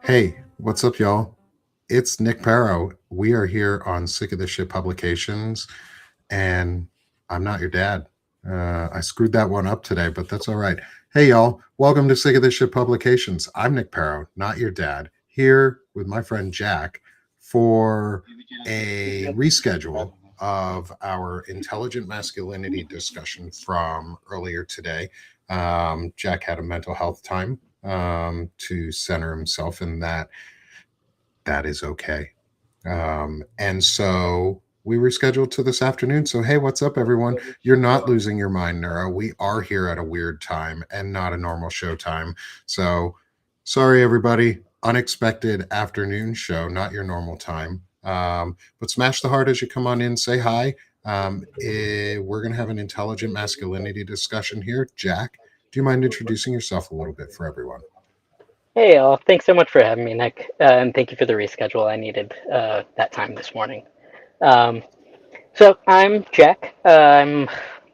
Hey, what's up, y'all? It's Nick Paro. We are here on Sick of This Shit Publications, and I'm not your dad. I screwed that one up today, but that's all right. Hey, y'all. Welcome to Sick of This Shit Publications. I'm Nick Paro, not your dad, here with my friend Jack for a reschedule of our intelligent masculinity discussion from earlier today. Jack had a mental health time to center himself, and that is okay. And so we rescheduled to this afternoon. So, hey, what's up, everyone? You're not losing your mind, Neuro. We are here at a weird time and not a normal show time. So, sorry, everybody. Unexpected afternoon show, not your normal time. But smash the heart as you come on in, say hi. We're going to have an intelligent masculinity discussion here. Jack, do you mind introducing yourself a little bit for everyone? Hey, all. Thanks so much for having me, Nick. And thank you for the reschedule. I needed that time this morning. Um, so I'm Jack. I'm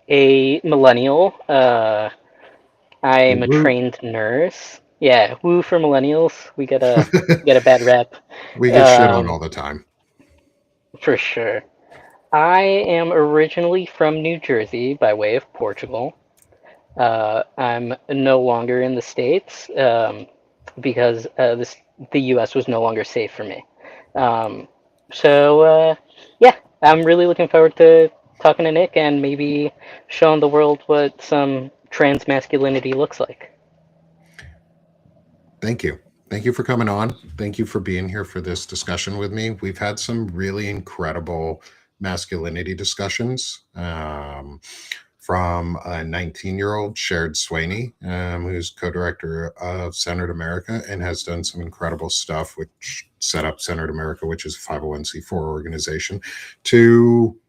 a millennial. I'm a Woo. trained nurse. Yeah, woo for millennials. We get a bad rep, We get shit on um, all the time. for sure. I am originally from New Jersey by way of Portugal. I'm no longer in the States because the U.S. was no longer safe for me. Um, yeah, I'm really looking forward to talking to Nick and maybe showing the world what some trans masculinity looks like. Thank you. Thank you for coming on. Thank you for being here for this discussion with me. We've had some really incredible masculinity discussions from a 19-year-old, Shared Swaney, who's co director of Centered America and has done some incredible stuff, which set up Centered America, which is a 501c4 organization, to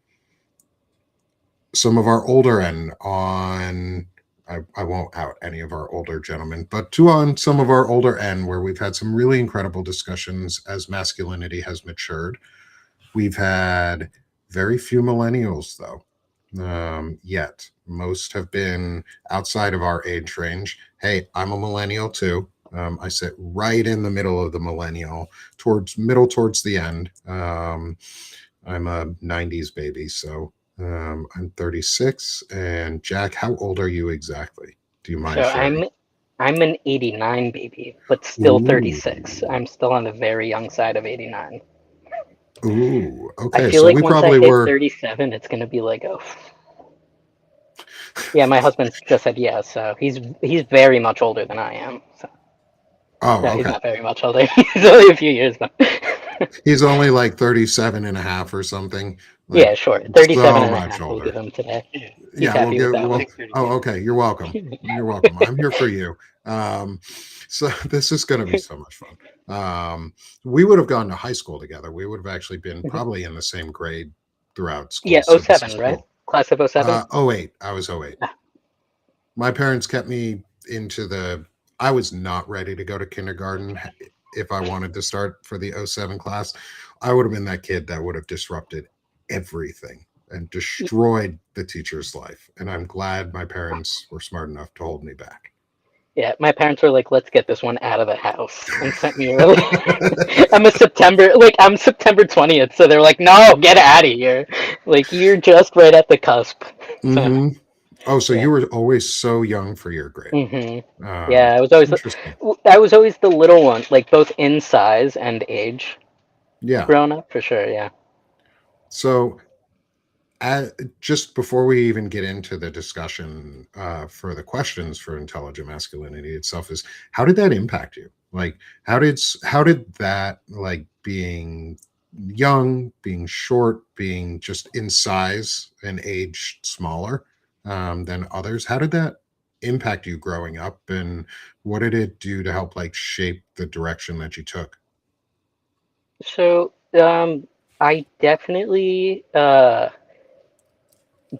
some of our older end on I won't out any of our older gentlemen, but two on some of our older end where we've had some really incredible discussions as masculinity has matured. We've had very few millennials though. Yet most have been outside of our age range. Hey, I'm a millennial too. I sit right in the middle of the millennial, towards the end. I'm a 90s baby, so I'm 36. And Jack, how old are you exactly? Do you So mind sharing? I'm an 89 baby, but still Ooh, 36. I'm still on the very young side of 89. ooh. I Okay, feel so like we once I probably hit were. 37, it's gonna be like, oh, yeah. My husband just said yes, so he's very much older than I am. So Oh, no, he's okay. not very much older. He's only a few years though. He's only like 37 and a half or something, Yeah, like sure. 37 so and a much half we'll give older. him today. He's Yeah, we'll happy with give. that Well, one. oh, okay. You're welcome. You're welcome. I'm here for you. So this is going to be so much fun. We would have gone to high school together. We would have actually been probably in the same grade throughout school. Yeah, oh So this is 07, right? cool. Class of oh 07? Oh 08. I was oh 08. My parents kept me into the. I was not ready to go to kindergarten. If I wanted to start for the oh 07 class, I would have been that kid that would have disrupted everything and destroyed the teacher's life. And I'm glad my parents were smart enough to hold me back. Yeah, my parents were like, let's get this one out of the house and sent me early. I'm September 20th, so they're like, no, get out of here. Like, you're just right at the cusp. So, Hmm. Oh, so yeah. you were always so young for your grade. hmm Um, Yeah, Interesting. I was always the little one, like both in size and age Yeah. growing up, for sure, yeah. So uh, just before we even get into the discussion for the questions for intelligent masculinity itself, is how did that impact you? Like, how did that, like, being young, being short, being just in size and age smaller than others, how did that impact you growing up, and what did it do to help like shape the direction that you took? So, I definitely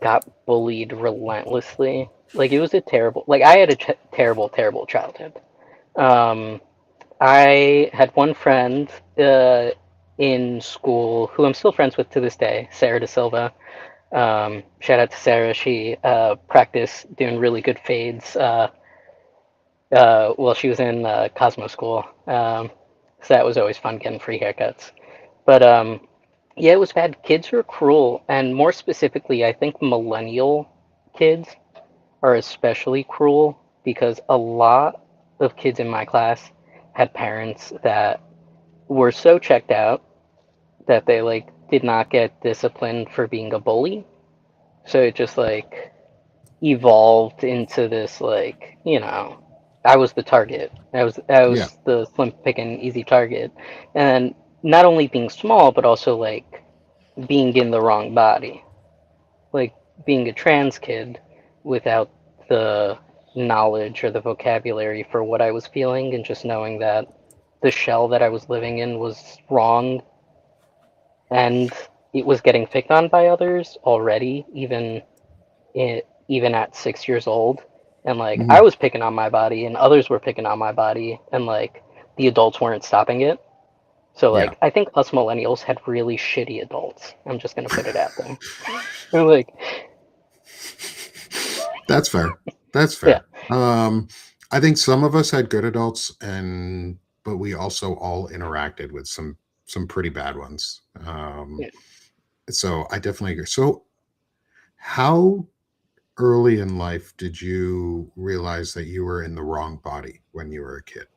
got bullied relentlessly. Like it was a terrible, like I had a terrible, terrible childhood. Um, I had one friend in school who I'm still friends with to this day, Sarah De Silva. Shout out to Sarah. She practiced doing really good fades while she was in Cosmo School. So that was always fun getting free haircuts. But yeah, it was bad. Kids are cruel, and more specifically, I think millennial kids are especially cruel because a lot of kids in my class had parents that were so checked out that they like did not get disciplined for being a bully. So it just like evolved into this like, I was the target. I Yeah. was the slim picking easy target. And not only being small but also like being in the wrong body. Like being a trans kid without the knowledge or the vocabulary for what I was feeling and just knowing that the shell that I was living in was wrong and it was getting picked on by others already, even at 6 years old. And like I Hmm. was picking on my body and others were picking on my body and like the adults weren't stopping it. So Yeah. like I think us millennials had really shitty adults. I'm just gonna put it out there. We're like, That's fair. That's yeah, fair. I think some of us had good adults, and but we also all interacted with some pretty bad ones. yeah. So I definitely agree. So how early in life did you realize that you were in the wrong body when you were a kid?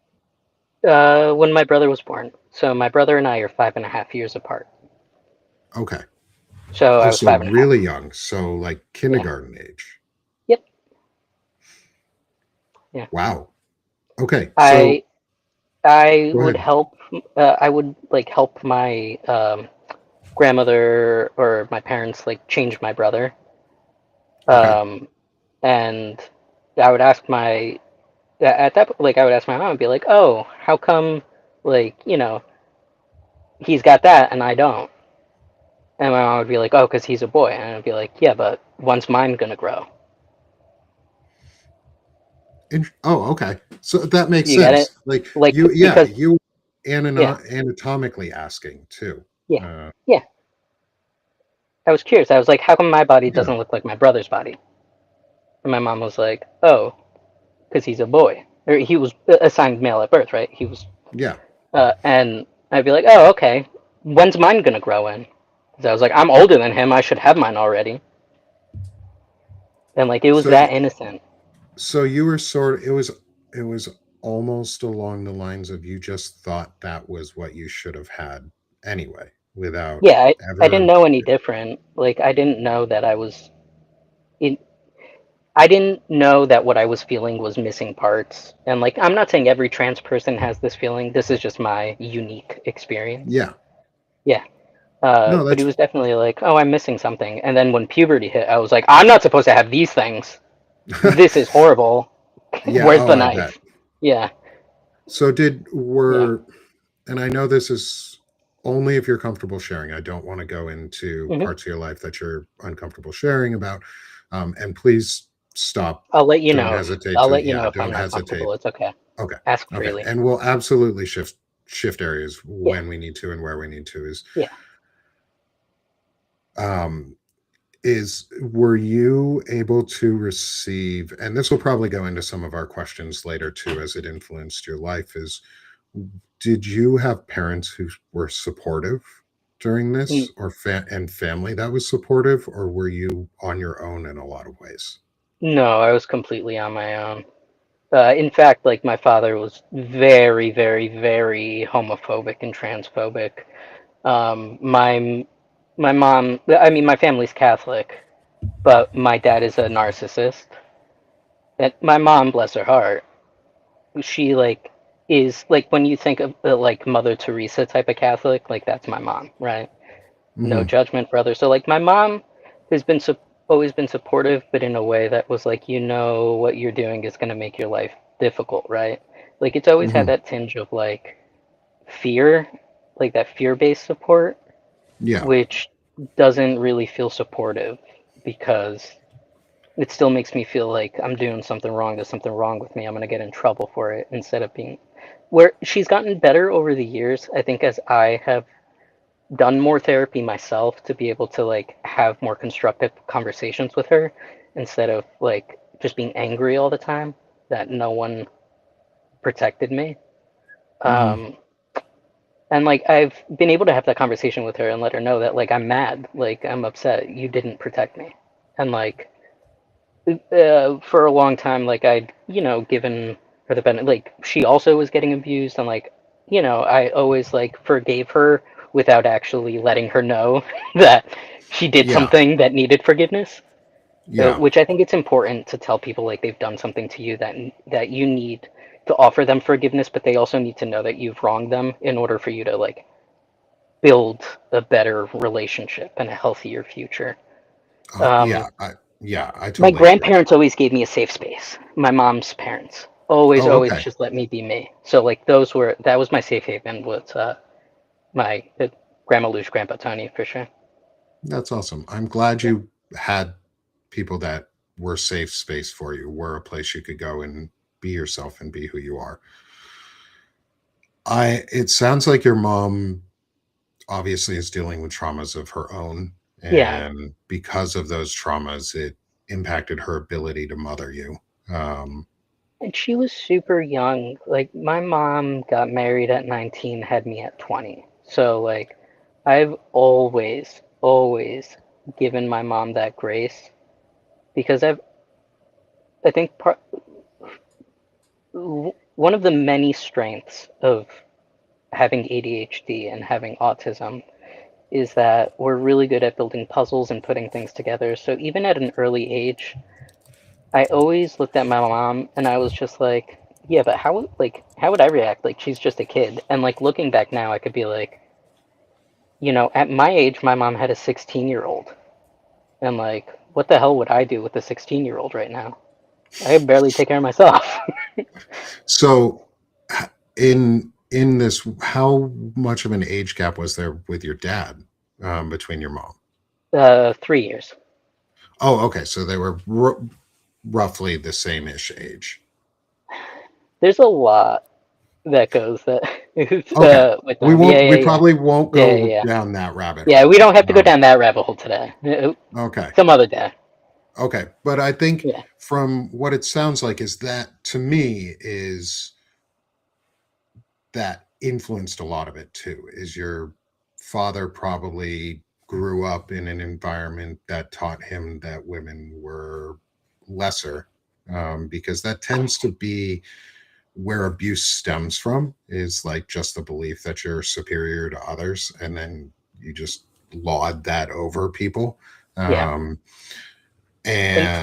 When my brother was born. So my brother and I are 5.5 years apart. Okay. So Oh, I was so 5.5. really young. So like Yeah. kindergarten age. Yep. Yeah. Wow. Okay. I So I go would ahead. help. I would like help my grandmother or my parents like change my brother. Okay. Um, and I would ask my at that like I would ask my mom and be like, "Oh, how come like he's got that and I don't?" And my mom would be like, "Oh, because he's a boy." And I'd be like, "Yeah, but when's mine gonna grow?" Oh, okay. So that makes You get it? sense. Like Like you, yeah, because you yeah, anatomically asking too. yeah, Uh, yeah. I was curious. I was like, "How come my body yeah, doesn't look like my brother's body?" And my mom was like, "Oh, because he's a boy, or he was assigned male at birth, right? He was." yeah. And I'd be like, "Oh, okay. When's mine gonna grow in?" Because I was like, "I'm older than him. I should have mine already." And like, it was So, that innocent. so you were sort. It was almost along the lines of you just thought that was what you should have had anyway, without Yeah, I didn't ever. know any different. Like, I didn't know that I was in. I didn't know that what I was feeling was missing parts. And like, I'm not saying every trans person has this feeling. This is just my unique experience. Yeah. Yeah. No, But he that's was definitely like, "Oh, I'm missing something." And then when puberty hit, I was like, "I'm not supposed to have these things. This is horrible. yeah. Where's Oh, the I bet. knife?" Yeah. So did Yeah. were and I know this is only if you're comfortable sharing. I don't want to go into Hmm. parts of your life that you're uncomfortable sharing about. And please stop. I'll let you Don't know hesitate I'll to, let you yeah, know if I'm don't not hesitate. comfortable. It's okay. Okay. Ask Okay. freely. And we'll absolutely shift areas Yeah. when we need to and where we need to Yeah. um is were you able to receive, and this will probably go into some of our questions later too as it influenced your life, is did you have parents who were supportive during Mm, this, or and family that was supportive, or were you on your own in a lot of ways? no, I was completely on my own. In fact, like my father was very, very, very homophobic and transphobic. My mom, I mean, my family's Catholic, but my dad is a narcissist. And my mom, bless her heart, she like is like when you think of like Mother Teresa type of Catholic, like that's my mom, right? No Hmm. judgment for others. So like my mom has been always been supportive, but in a way that was like, what you're doing is going to make your life difficult, right? Like it's always had Hmm. that tinge of like fear, like that fear-based support, Yeah. which doesn't really feel supportive because it still makes me feel like I'm doing something wrong. There's something wrong with me. I'm going to get in trouble for it instead of being where she's gotten better over the years. I think as I have done more therapy myself to be able to like have more constructive conversations with her instead of like just being angry all the time that no one protected me. Hmm. Um, And like I've been able to have that conversation with her and let her know that like I'm mad, like I'm upset you didn't protect me. And like for a long time, like I'd, given her the benefit, like she also was getting abused, and like, I always like forgave her without actually letting her know that she did Yeah. something that needed forgiveness. Yeah. Which I think it's important to tell people like they've done something to you that you need to offer them forgiveness, but they also need to know that you've wronged them in order for you to like build a better relationship and a healthier future. Yeah. Um, I My totally agree. grandparents always gave me a safe space. My mom's parents always, Oh, always okay. just let me be me. So like that was my safe haven was my Grandma Luge, Grandpa Tony for sure. That's awesome. I'm glad Yeah. you had people that were safe space for you, were a place you could go and be yourself and be who you are. It sounds like your mom obviously is dealing with traumas of her own, Yeah. and because of those traumas, it impacted her ability to mother you. Um, And she was super young. Like my mom got married at 19, had me at 20. So like I've always, always given my mom that grace because I think one of the many strengths of having ADHD and having autism is that we're really good at building puzzles and putting things together. So even at an early age, I always looked at my mom and I was just like, yeah, but how would I react? Like she's just a kid. And like looking back now, I could be like, at my age, my mom had a 16-year-old. And like, what the hell would I do with a 16-year-old right now? I could barely take care of myself. so, in this, how much of an age gap was there with your dad between your mom? 3 years. Oh, okay. So they were roughly the same ish age. There's a lot that goes that Okay. with We them. Yeah, won't. yeah, We yeah, probably won't yeah, yeah, go yeah. down that rabbit Yeah, we hole. don't have to go down that rabbit hole today. Okay. Some other day. Okay. But I think Yeah, from what it sounds like is that to me is that influenced a lot of it too. Is your father probably grew up in an environment that taught him that women were lesser, because that tends to be where abuse stems from, is like just the belief that you're superior to others, and then you just laud that over people. yeah. um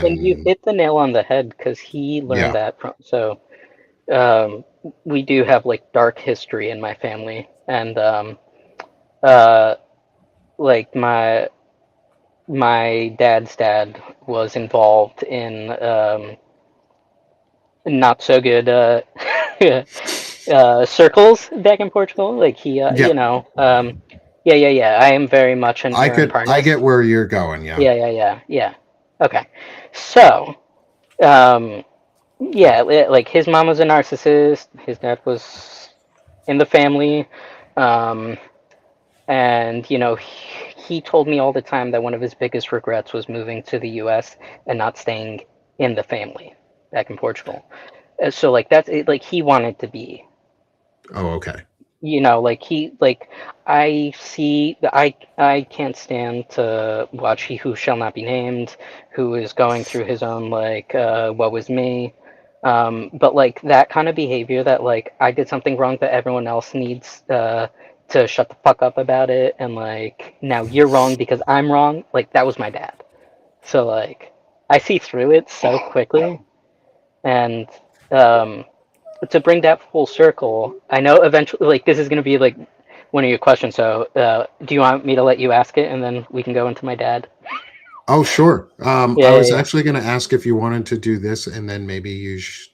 And you and hit the nail on the head because he learned yeah. that from. So um, we do have like dark history in my family, and uh, like my dad's dad was involved in not so good circles back in Portugal. Like he, Yeah, yeah, yeah, yeah. I am very much an Aaron I Parnas. get where you're going. Yeah. Yeah, yeah, yeah, yeah. Okay, so um, yeah, like his mom was a narcissist. His dad was in the family, um, and he told me all the time that one of his biggest regrets was moving to the U.S. and not staying in the family back in Portugal. So like that's it, like he wanted to be, Oh, okay. like he like I can't stand to watch He Who Shall Not Be Named, who is going through his own like what was me. But like that kind of behavior that like I did something wrong that everyone else needs to shut the fuck up about it, and like now you're wrong because I'm wrong, like that was my dad. So like I see through it so quickly. And um to bring that full circle, I know eventually, like this is going to be like one of your questions. So, do you want me to let you ask it, and then we can go into my dad? Oh, sure. I Yeah, was yeah, actually going to ask if you wanted to do this, and then maybe use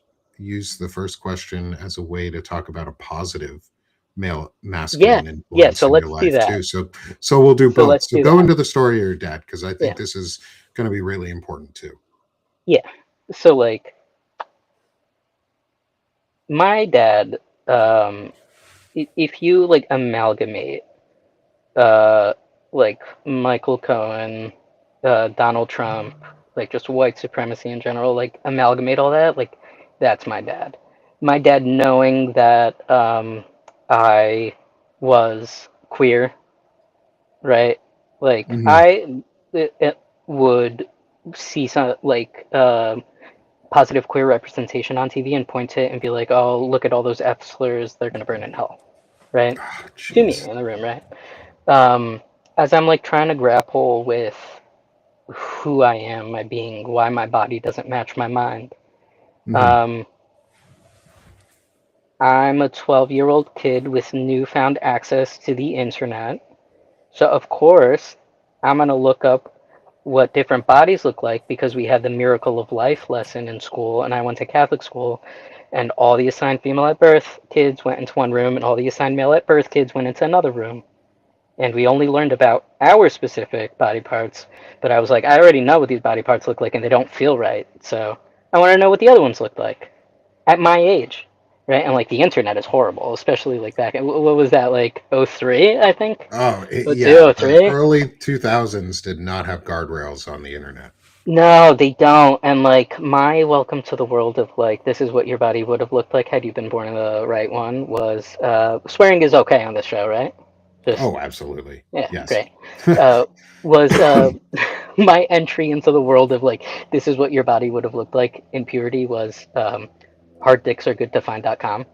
the first question as a way to talk about a positive male yeah, masculine yeah. So influence in your let's do life that. too. So we'll do So both. let's So do go that. into the story of your dad, because I think Yeah, this is going to be really important too. yeah. So like my dad, um, if you like amalgamate, uh, like Michael Cohen, Donald Trump, like just white supremacy in general, like amalgamate all that, like that's my dad. My dad knowing that I was queer, right? Like Hmm. it would see some like positive queer representation on TV and point to it and be like, "Oh, look at all those F slurs, they're gonna burn in hell," right? Oh, To me jeez. in the room, right? Um, as I'm like trying to grapple with who I am, my being, why my body doesn't match my mind. Hmm. Um, I'm a 12-year-old kid with newfound access to the internet. So, of course, I'm going to look up what different bodies look like because we had the Miracle of Life lesson in school, and I went to Catholic school, and all the assigned female at birth kids went into one room, and all the assigned male at birth kids went into another room. And we only learned about our specific body parts, but I was like, I already know what these body parts look like, and they don't feel right. So I want to know what the other ones look like at my age, right? And like the internet is horrible, especially like back. What was that like? '03, I think. Oh, Oh two, yeah. oh The three. early 2000s did not have guardrails on the internet. No, they don't. And like my welcome to the world of like this is what your body would have looked like had you been born in the right one was swearing is okay on this show, right? Just Oh, absolutely. yeah, Yes. great. Uh, was my entry into the world of like this is what your body would have looked like in purity was hard dicks are good to find.com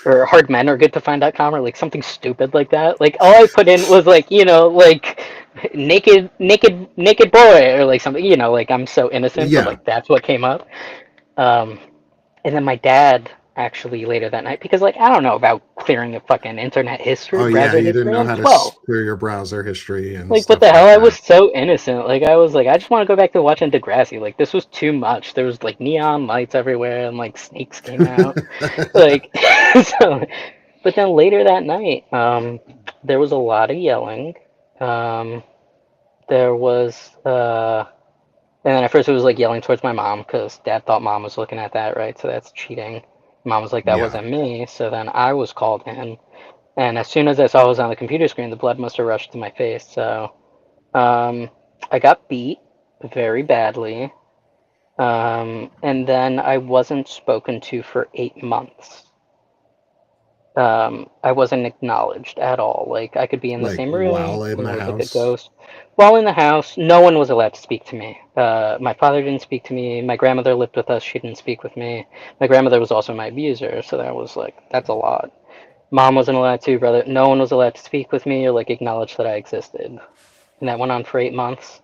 or hard men are good to find.com or like something stupid like that. Like all I put in was like, like naked boy or like something, like I'm so innocent, but Yeah. like that's what came up. Um, and then my dad actually later that night because like I don't know about clearing a fucking internet history, Oh, yeah. browser You didn't history. know I'm how to 12. clear your browser history and Like what stuff the hell? like I was that. so innocent. Like I was like, I just want to go back to watching Degrassi. Like this was too much. There was like neon lights everywhere and like snakes came out. Like so. But then later that night, there was a lot of yelling. Um, there was, and then at first it was like yelling towards my mom because dad thought mom was looking at that, right? So that's cheating. Mom was like, that Yeah. wasn't me. So then I was called in. And as soon as I saw it was on the computer screen, the blood must have rushed to my face. So um, I got beat very badly. And then I wasn't spoken to for 8 months. I wasn't acknowledged at all. Like I could be in the Like same room, while in and the there was like a house. ghost. While in the house, no one was allowed to speak to me. My father didn't speak to me. My grandmother lived with us. She didn't speak with me. My grandmother was also my abuser, so that was like that's a lot. Mom wasn't allowed to. Brother, no one was allowed to speak with me or like acknowledge that I existed. And that went on for 8 months.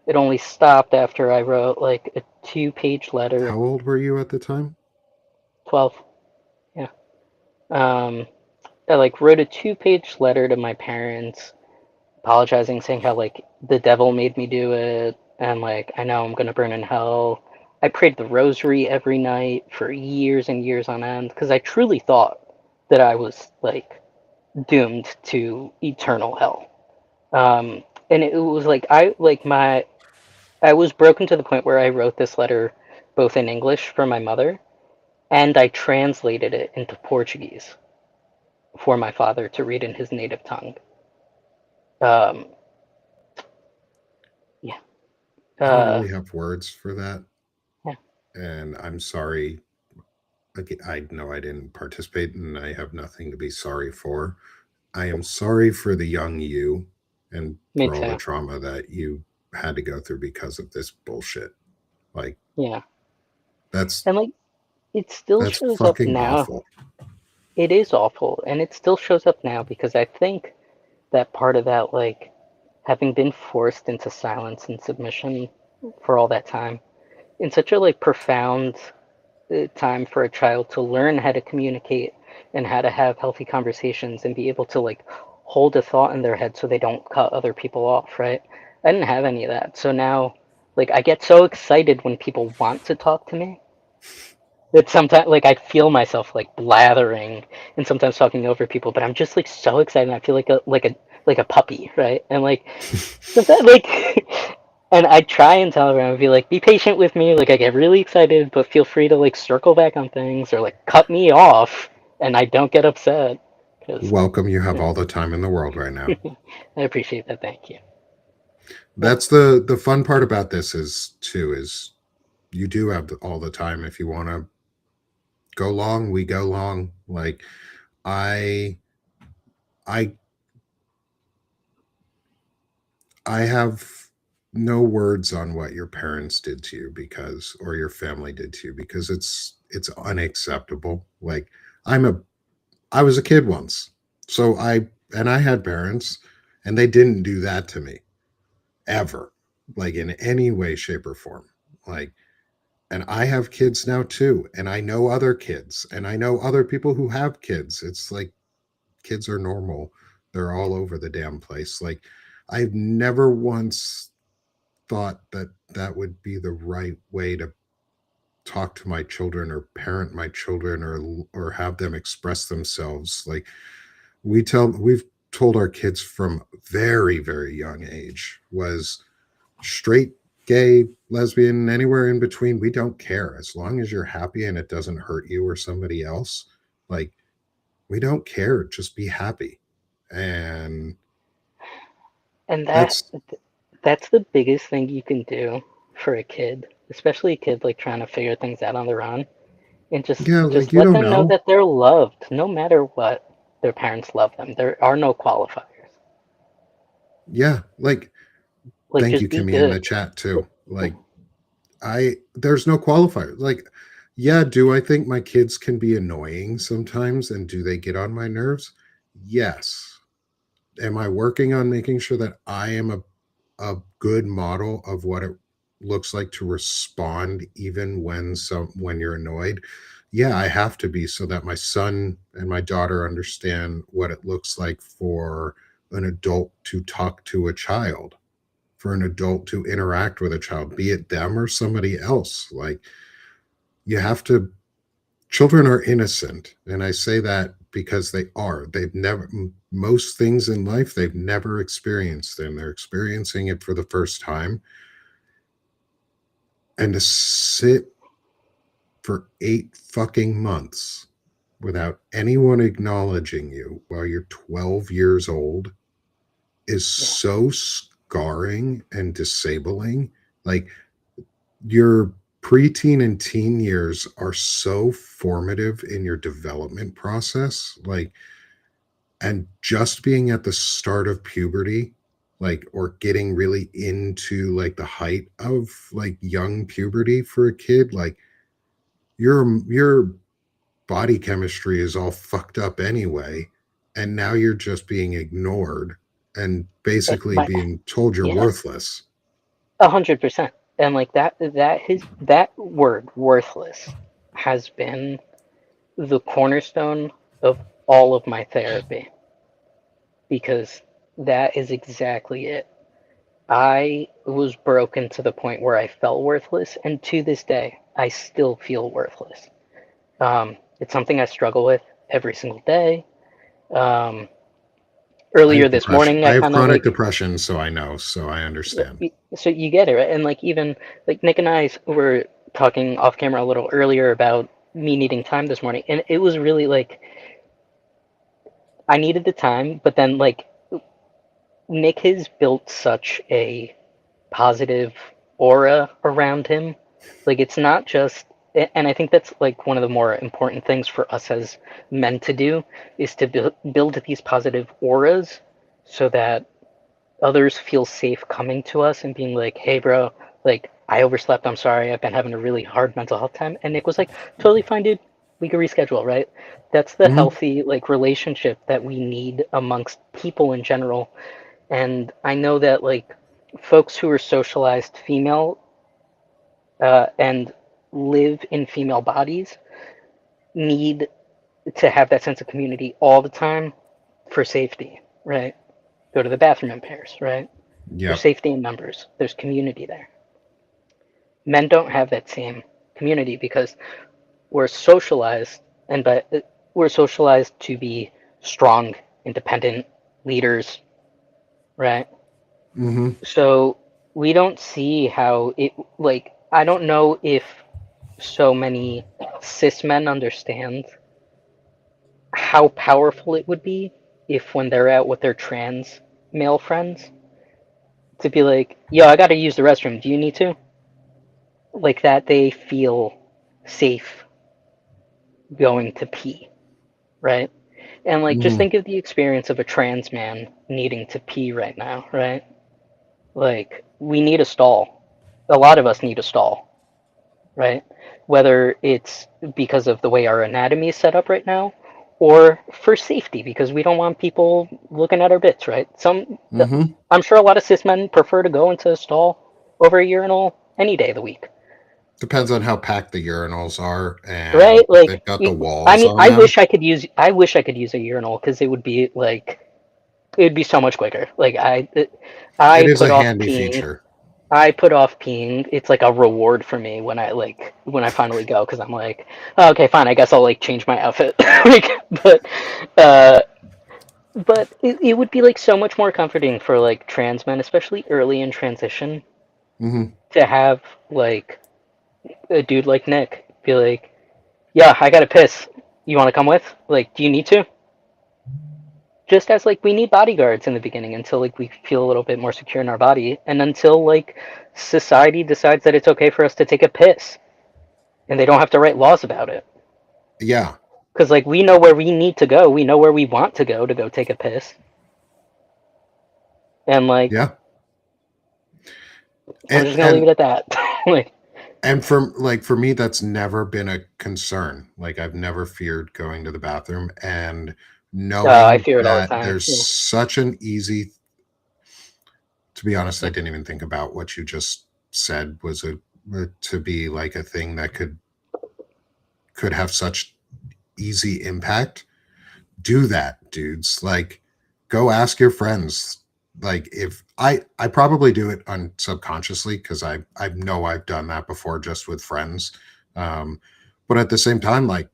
It only stopped after I wrote like a two-page letter. How old were you at the time? 12. Yeah. Um, I like wrote a two-page letter to my parents apologizing, saying how like the devil made me do it, and like I know I'm gonna burn in hell. I prayed the rosary every night for years and years on end because I truly thought that I was like doomed to eternal hell. And it was like I was broken to the point where I wrote this letter both in English for my mother and I translated it into Portuguese for my father to read in his native tongue. Um, yeah. I don't Uh, really have words for that. yeah. And I'm sorry. Like, I know I didn't participate and I have nothing to be sorry for. I am sorry for the young you and Me for all the too. trauma that you had to go through because of this bullshit. Like, Yeah. that's And like it still that's shows up fucking now. awful. It is awful, and it still shows up now because I think that part of that, like having been forced into silence and submission for all that time, in such a like profound time for a child to learn how to communicate and how to have healthy conversations and be able to like hold a thought in their head so they don't cut other people off, right? I didn't have any of that. So now like I get so excited when people want to talk to me that sometimes like I feel myself like blathering and sometimes talking over people, but I'm just like so excited. I feel like a puppy, right? And like sometimes like and I try and tell everyone, I'd be like, be patient with me. Like I get really excited, but feel free to like circle back on things or like cut me off, and I don't get upset because Welcome, you have all the time in the world right now. I appreciate that. Thank you. Yeah, That's the fun part about this is you do have all the time if you want to go long, we go long. Like I I I have no words on what your parents did to you because or your family did to you because it's unacceptable. Like I'm a I was a kid once. So I had parents and they didn't do that to me ever. Like in any way shape or form. Like and I have kids now too and I know other kids and I know other people who have kids. It's like kids are normal. They're all over the damn place. Like I've never once thought that that would be the right way to talk to my children or parent my children or have them express themselves. Like we've told our kids from very very young age was straight, gay, lesbian, anywhere in between, we don't care as long as you're happy and it doesn't hurt you or somebody else. Like we don't care, just be happy. And And that's that's the biggest thing you can do for a kid, especially a kid like trying to figure things out on their own, and yeah, like just you let don't them know know. that they're loved no matter what. Their parents love them. There are no qualifiers. Yeah, like Like thank you just be Kimmy in the good. chat too. Like I there's no qualifier. Like yeah, do I think my kids can be annoying sometimes and do they get on my nerves? Yes. Am I working on making sure that I am a good model of what it looks like to respond even when you're annoyed? Yeah, I have to be so that my son and my daughter understand what it looks like for an adult to talk to a child, for an adult to interact with a child, be it them or somebody else. Like you have to children are innocent and I say that because they are. They've never most things in life they've never experienced and they're experiencing it for the first time. And to sit for 8 fucking months without anyone acknowledging you while you're 12 years old is Yeah. so scarring and disabling. Like your preteen and teen years are so formative in your development process. Like and just being at the start of puberty, like or getting really into like the height of like young puberty for a kid, like your body chemistry is all fucked up anyway, and now you're just being ignored and basically My, being told you're yeah, worthless. 100%. And like that word worthless has been the cornerstone of all of my therapy because that is exactly it. I was broken to the point where I felt worthless, and to this day, I still feel worthless. It's something I struggle with every single day. Um, I Earlier have this depression. morning, I I have kind of chronic like, depression, so I know, so I understand. so you get it, right? And like, even like Nick and I were talking off camera a little earlier about me needing time this morning, and it was really like, I needed the time, but then like, Nick has built such a positive aura around him. Like it's not just, and I think that's like one of the more important things for us as men to do is to build these positive auras so that others feel safe coming to us and being like, "Hey, bro, like I overslept. I'm sorry. I've been having a really hard mental health time." And Nick was like, "Totally fine, dude. We can reschedule, right?" That's the Mhm. healthy like relationship that we need amongst people in general. And I know that like folks who are socialized female and live in female bodies need to have that sense of community all the time for safety, right? Go to the bathroom in pairs, right? There's Yep. safety in numbers, there's community there. Men don't have that same community because we're socialized, and but we're socialized to be strong, independent leaders, right? Hmm. So we don't see how it like I don't know if so many cis men understand how powerful it would be if when they're out with their trans male friends to be like, yo, I gotta use the restroom. Do you need to? Like that they feel safe going to pee, right? And like, just Mhm. think of the experience of a trans man needing to pee right now, right? Like, we need a stall. A lot of us need a stall, right? Whether it's because of the way our anatomy is set up right now, or for safety, because we don't want people looking at our bits, right? Mhm. I'm sure a lot of cis men prefer to go into a stall over a urinal any day of the week, Depends on how packed the urinals are and right? if Like, they've got the I walls mean, on them. I wish I could use a urinal because it would be like, it would be so much quicker. Like, It I is put a off handy peeing. feature. I put off peeing. It's like a reward for me when I finally go because I'm like, oh, okay, fine. I guess I'll like change my outfit. Like, uh, but it would be like so much more comforting for like trans men, especially early in transition, Mhm. to have like a dude like Nick be like, yeah, I gotta piss. You want to come with? Like, do you need to? Just as like we need bodyguards in the beginning until like we feel a little bit more secure in our body, and until like society decides that it's okay for us to take a piss and they don't have to write laws about it. Yeah. Because like we know where we need to go, we know where we want to go take a piss, and like Yeah. I'm And just gonna leave and it at that. Like, and for me that's never been a concern. Like I've never feared going to the bathroom and I knowing fear it all the that time. there's Yeah. such an easy, to be honest, I didn't even think about what you just said was a to be like a thing that could have such easy impact. Do that, dudes. Like, go ask your friends. Like, if I probably do it subconsciously because I know I've done that before just with friends. Um, but at the same time, like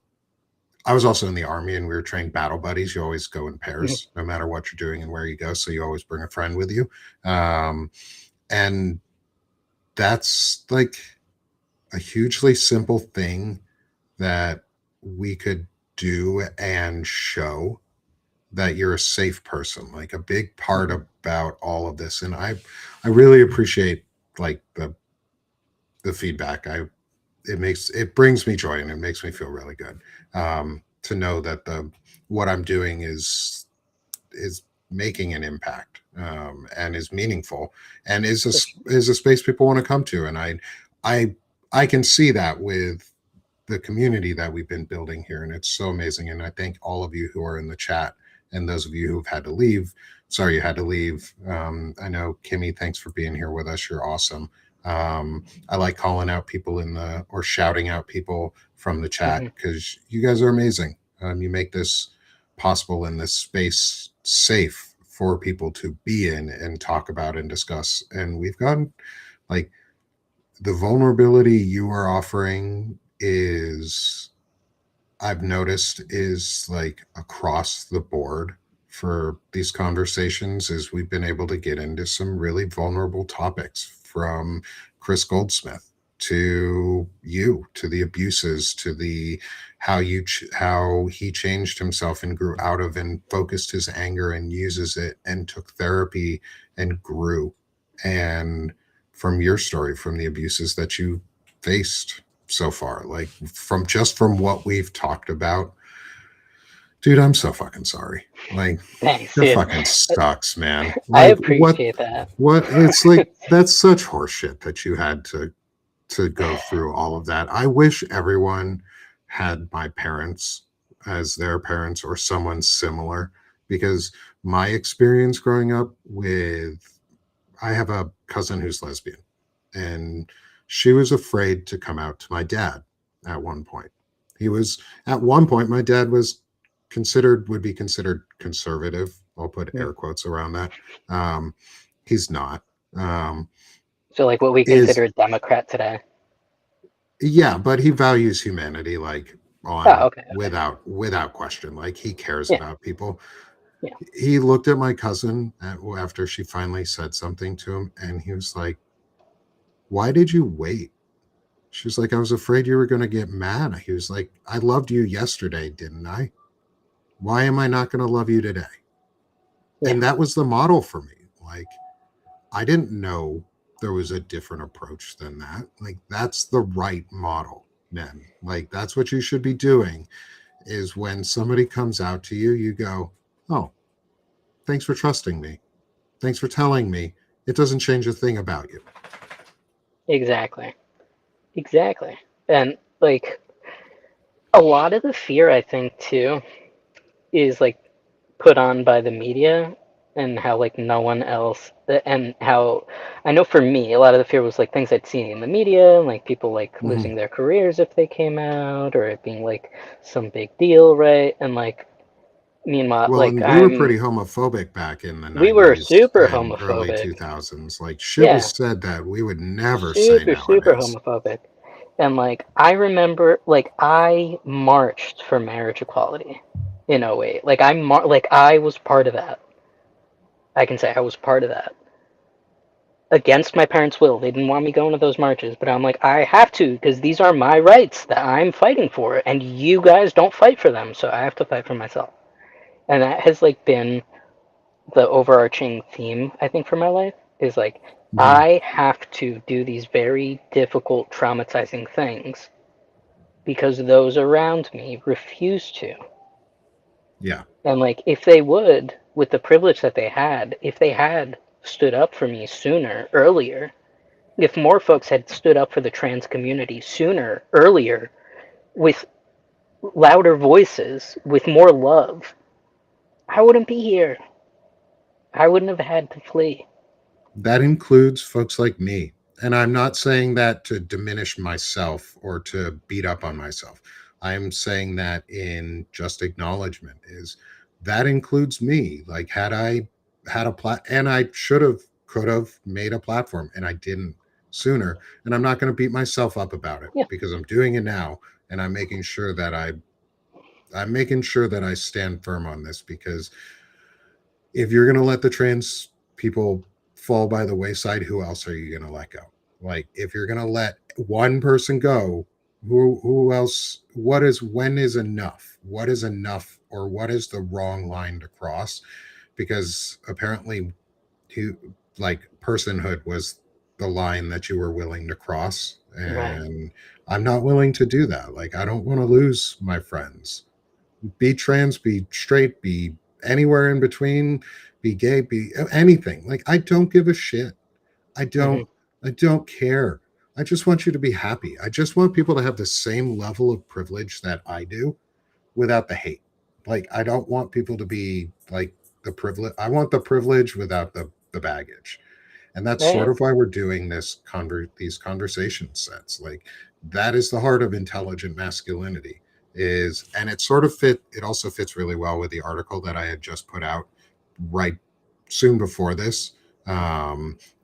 I was also in the army and we were trained battle buddies. You always go in Mhm. pairs, no matter what you're doing and where you go. So you always bring a friend with you. And that's like a hugely simple thing that we could do and show that you're a safe person, like a big part Mhm. about all of this. And I really appreciate like the feedback. It brings me joy and it makes me feel really good, to know that the what I'm doing is making an impact, and is meaningful and is a space people want to come to. And I I can see that with the community that we've been building here, and it's so amazing. And I thank all of you who are in the chat, and those of you who've had to leave. Sorry you had to leave. I know Kimmy, thanks for being here with us. You're awesome. I like calling out people in the or shouting out people from the chat Mhm. because you guys are amazing. You make this possible in this space safe for people to be in and talk about and discuss. And we've gotten like the vulnerability you are offering is, I've noticed, is like across the board for these conversations is we've been able to get into some really vulnerable topics, from Chris Goldsmith to you, to the abuses, to the how he changed himself and grew out of and focused his anger and uses it and took therapy and grew. And from your story, from the abuses that you faced so far, like from what we've talked about, dude, I'm so fucking sorry. Like, Thanks, that dude. fucking sucks, man. I Like, appreciate that. what it's like, that's such horseshit that you had to go through all of that. I wish everyone had my parents as their parents or someone similar, because my experience growing up with, I have a cousin who's lesbian, and she was afraid to come out to my dad at one point. He was, at one point, my dad was would be considered conservative. I'll put Mm. air quotes around that. Um, he's not. Um, So like what we is consider a Democrat today. Yeah, but he values humanity, like, Oh, on okay, okay. without question. Like, he cares Yeah, about people. yeah, He looked at my cousin after she finally said something to him, and he was like, "Why did you wait?" She was like, "I was afraid you were going to get mad." He was like, "I loved you yesterday, didn't I? Why am I not going to love you today?" yeah, And that was the model for me. Like, I didn't know there was a different approach than that. Like, that's the right model, men. Like, that's what you should be doing, is when somebody comes out to you, you go, oh, thanks for trusting me. Thanks for telling me. It doesn't change a thing about you. Exactly. Exactly. And like a lot of the fear I think too is like put on by the media and how like no one else and how I know for me a lot of the fear was like things I'd seen in the media and like people like Mm-hmm. losing their careers if they came out or it being like some big deal, right? And like meanwhile Well, like and we were I'm pretty homophobic back in the we were 90s super and early homophobic. 2000s. Like, shit Yeah, was said that we would never say super nowadays. homophobic. And like I remember like I marched for marriage equality in '08. Like like I was part of that. I can say I was part of that. Against my parents' will. They didn't want me going to those marches, but I'm like, I have to because these are my rights that I'm fighting for, and you guys don't fight for them, so I have to fight for myself. And that has like been the overarching theme I think for my life is like Mhm. I have to do these very difficult, traumatizing things because those around me refuse to. Yeah. And like if they would, with the privilege that they had, if they had stood up for me sooner, earlier, if more folks had stood up for the trans community sooner, earlier, with louder voices, with more love, I wouldn't be here. I wouldn't have had to flee. That includes folks like me. And I'm not saying that to diminish myself or to beat up on myself. I'm saying that in just acknowledgement is that includes me. Like had I had a and I should have could have made a platform and I didn't sooner. And I'm not going to beat myself up about it Yeah, because I'm doing it now and I'm making sure that I stand firm on this because if you're going to let the trans people fall by the wayside, who else are you going to let go? Like, if you're going to let one person go, who else? What is when is enough? What is enough, or what is the wrong line to cross? Because apparently, who like personhood was the line that you were willing to cross, right. and I'm not willing to do that. Like, I don't want to lose my friends, be trans, be straight, be anywhere in between, be gay, be anything. Like I don't give a shit. I Hmm. don't I don't care. I just want you to be happy. I just want people to have the same level of privilege that I do without the hate. Like I don't want people to be like the privilege. I want the privilege without the baggage. And that's sort Right. of why we're doing these conversation sets. Like that is the heart of intelligent masculinity is, and it also fits really well with the article that I had just put out right soon before this,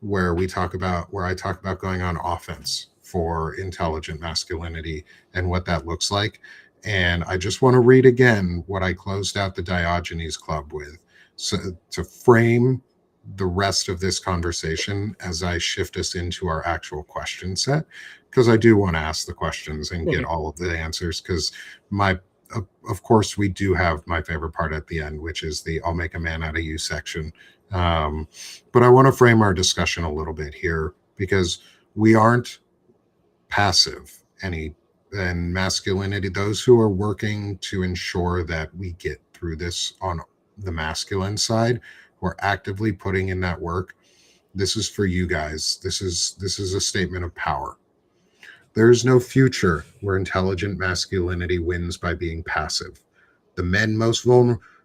where I talk about going on offense for intelligent masculinity and what that looks like. And I just want to read again what I closed out the Diogenes Club with, so to frame the rest of this conversation as I shift us into our actual question set, because I do want to ask the questions and get Hmm. all of the answers. Because my, of course, we do have my favorite part at the end, which is the "I'll make a man out of you" section. Um, but I want to frame our discussion a little bit here because we aren't passive any and masculinity. Those who are working to ensure that we get through this on the masculine side, who are actively putting in that work, this is for you guys. This is a statement of power. There is no future where intelligent masculinity wins by being passive. The men most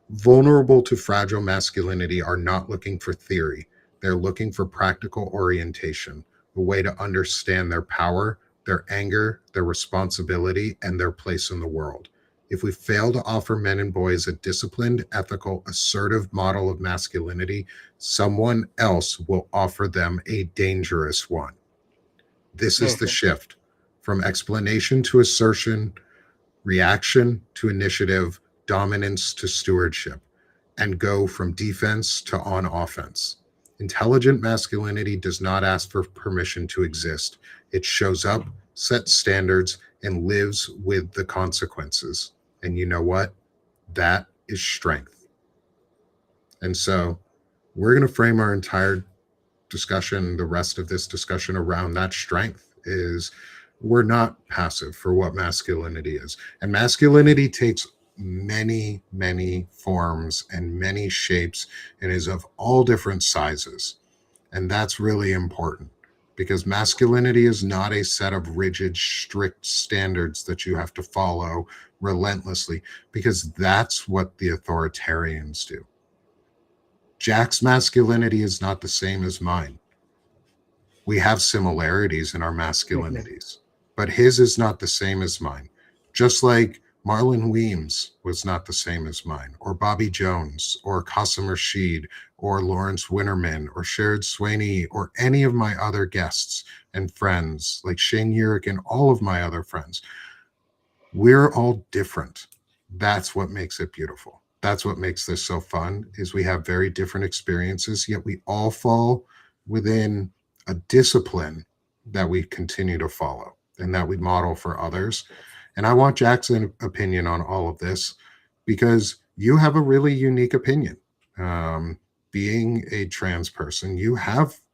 vulnerable to fragile masculinity are not looking for theory. They're looking for practical orientation, a way to understand their power, their anger, their responsibility, and their place in the world. If we fail to offer men and boys a disciplined, ethical, assertive model of masculinity, someone else will offer them a dangerous one. This is the Hmm. shift from explanation to assertion, reaction to initiative, dominance to stewardship, and go from defense to on offense. Intelligent masculinity does not ask for permission to exist. It shows up, sets standards, and lives with the consequences. And you know what? That is strength. And so we're going to frame our entire discussion, the rest of this discussion around that strength is we're not passive for what masculinity is. And masculinity takes many, many forms and many shapes and is of all different sizes. And that's really important because masculinity is not a set of rigid, strict standards that you have to follow relentlessly, because that's what the authoritarians do. Jack's masculinity is not the same as mine. We have similarities in our Hmm. masculinities, but his is not the same as mine. Just like Marlon Weems was not the same as mine, or Bobby Jones, or Qasim Rashid, or Lawrence Winterman, or Sherrod Sweeney, or any of my other guests and friends, like Shane Urick and all of my other friends. We're all different. That's what makes it beautiful. That's what makes this so fun is we have very different experiences, yet we all fall within a discipline that we continue to follow and that we model for others. And I want Jackson's opinion on all of this because you have a really unique opinion. Um, being a trans person,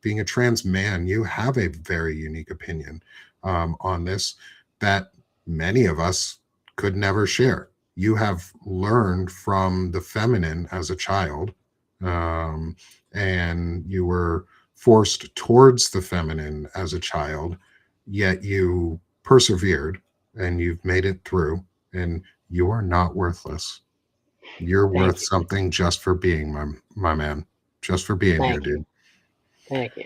being a trans man, you have a very unique opinion on this that many of us could never share. You have learned from the feminine as a child, um, and you were forced towards the feminine as a child, yet you persevered and you've made it through, and you are not worthless. You're Thank worth you. something just for being my man, just for being here, Thank you. dude. Thank you.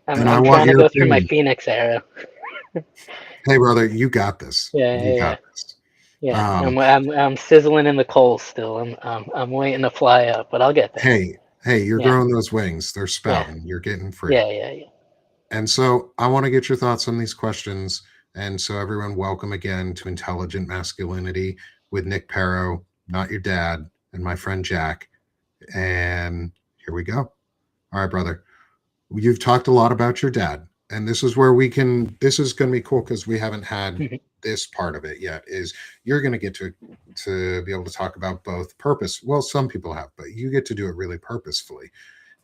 I'm And I I'm want trying to your go through my opinion. Phoenix era. Hey, brother, you got this. Yeah, You yeah, got yeah. this. Yeah. Um, I'm sizzling in the coals still. I'm waiting to fly up, but I'll get there. hey, you're Yeah. growing those wings. They're Yeah. spouting. You're getting free. Yeah. Yeah. Yeah. And so I want to get your thoughts on these questions. And so, everyone, welcome again to Intelligent Masculinity with Nick Paro, not your dad, and my friend Jack. And here we go. All right, brother. You've talked a lot about your dad. And this is where this is going to be cool because we haven't had Mhm. this part of it yet. Is you're going to get to be able to talk about both purpose. Well, some people have, but you get to do it really purposefully.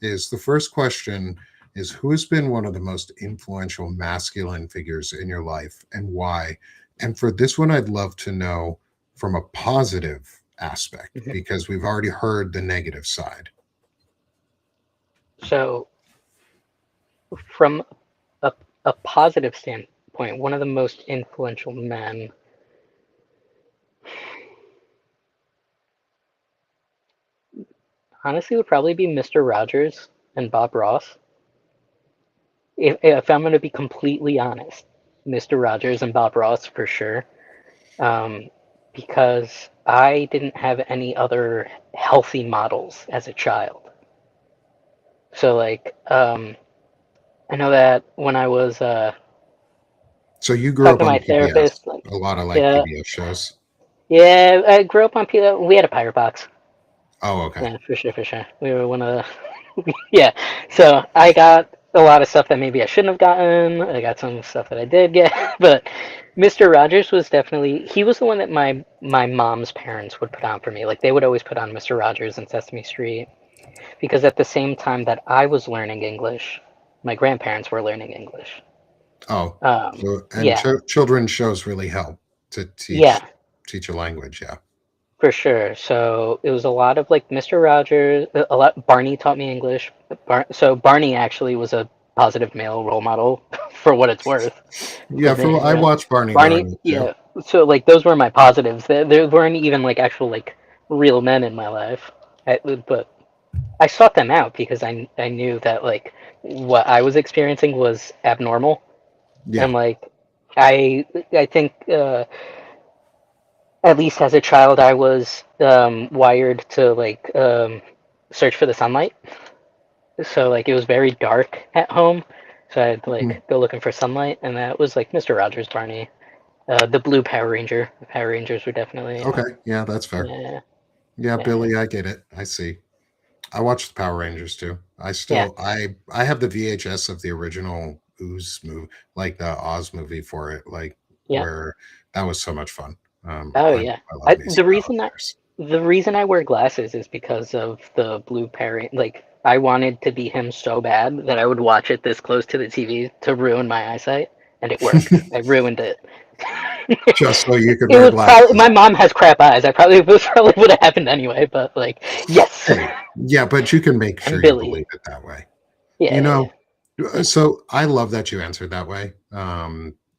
Is the first question is who has been one of the most influential masculine figures in your life and why? And for this one, I'd love to know from a positive aspect Mhm. because we've already heard the negative side. So, from a, a positive standpoint, one of the most influential men, honestly, would probably be Mr. Rogers and Bob Ross. If I'm going to be completely honest, Mr. Rogers and Bob Ross for sure. Um, because I didn't have any other healthy models as a child. So, like, I know that when I was So you grew talking up to on my PBS, therapist, like, a lot of like yeah, PBS shows. yeah, I grew up on we had a pirate box. Oh, okay. Yeah, for sure, for sure. We were one of the, yeah. So I got a lot of stuff that maybe I shouldn't have gotten. I got some stuff that I did get, but Mr. Rogers was definitely he was the one that my mom's parents would put on for me. Like they would always put on Mr. Rogers and Sesame Street because at the same time that I was learning English, my grandparents were learning English. Oh, so and Yeah, children's shows really help to yeah, teach a language. Yeah. for sure. So it was a lot of like Mr. Rogers. A lot. Barney taught me English. So Barney actually was a positive male role model, for what it's worth, Yeah, for for me. I Yeah. watched Barney Barney. growing up too. Yeah. So like those were my positives. There weren't even like actual like real men in my life. But I sought them out because I knew that like what I was experiencing was abnormal, and Yeah. like I think at least as a child I was wired to like search for the sunlight. So like it was very dark at home, so I'd Hmm. like go looking for sunlight, and that was like Mr. Rogers, Barney, the blue Power Ranger. The Power Rangers were definitely Okay. Yeah, that's fair. yeah, Yeah, yeah, Billy, I get it. I see. I watched the Power Rangers too. yeah, I have the VHS of the original Ooze movie, like the Oz movie for it, like yeah. where that was so much fun. Oh yeah. I love me some Power Rangers. The reason I wear glasses is because of the blue parrot. Like I wanted to be him so bad that I would watch it this close to the TV to ruin my eyesight, and it worked. I ruined it. just so you could It wear was probably glasses. my mom has crap eyes. It was probably would have happened anyway. But like, yes, Right. Yeah, but you can make and sure you Billy. believe it that way. You Yeah, yeah, know, yeah. so I love that you answered that way.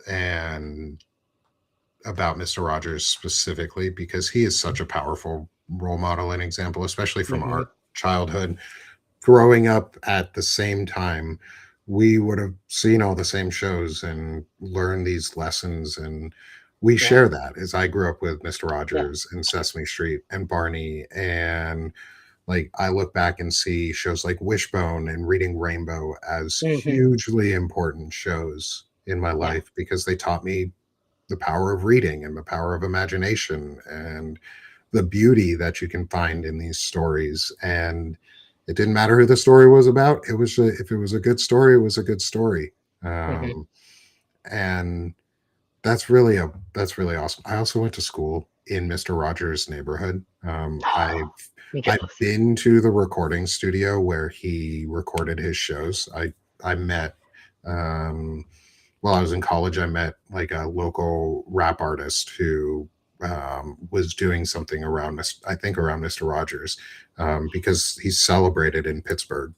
And about Mr. Rogers specifically, because he is such a powerful role model and example, especially from Hmm. our childhood. Growing up at the same time, we would have seen all the same shows and learned these lessons. And we Yeah, share that as I grew up with Mr. yeah. Rogers and Sesame Street and Barney. And like I look back and see shows like Wishbone and Reading Rainbow as Hmm. hugely important shows in my Yeah. life because they taught me the power of reading and the power of imagination and the beauty that you can find in these stories. And it didn't matter who the story was about. If it was a good story, it was a good story. Hmm. Um, and that's really awesome. I also went to school in Mr. Rogers' neighborhood. I'm I've jealous. been to the recording studio where he recorded his shows. I met um, while I was in college. I met like a local rap artist who was doing something around this. I think around Mr. Rogers because he's celebrated in Pittsburgh,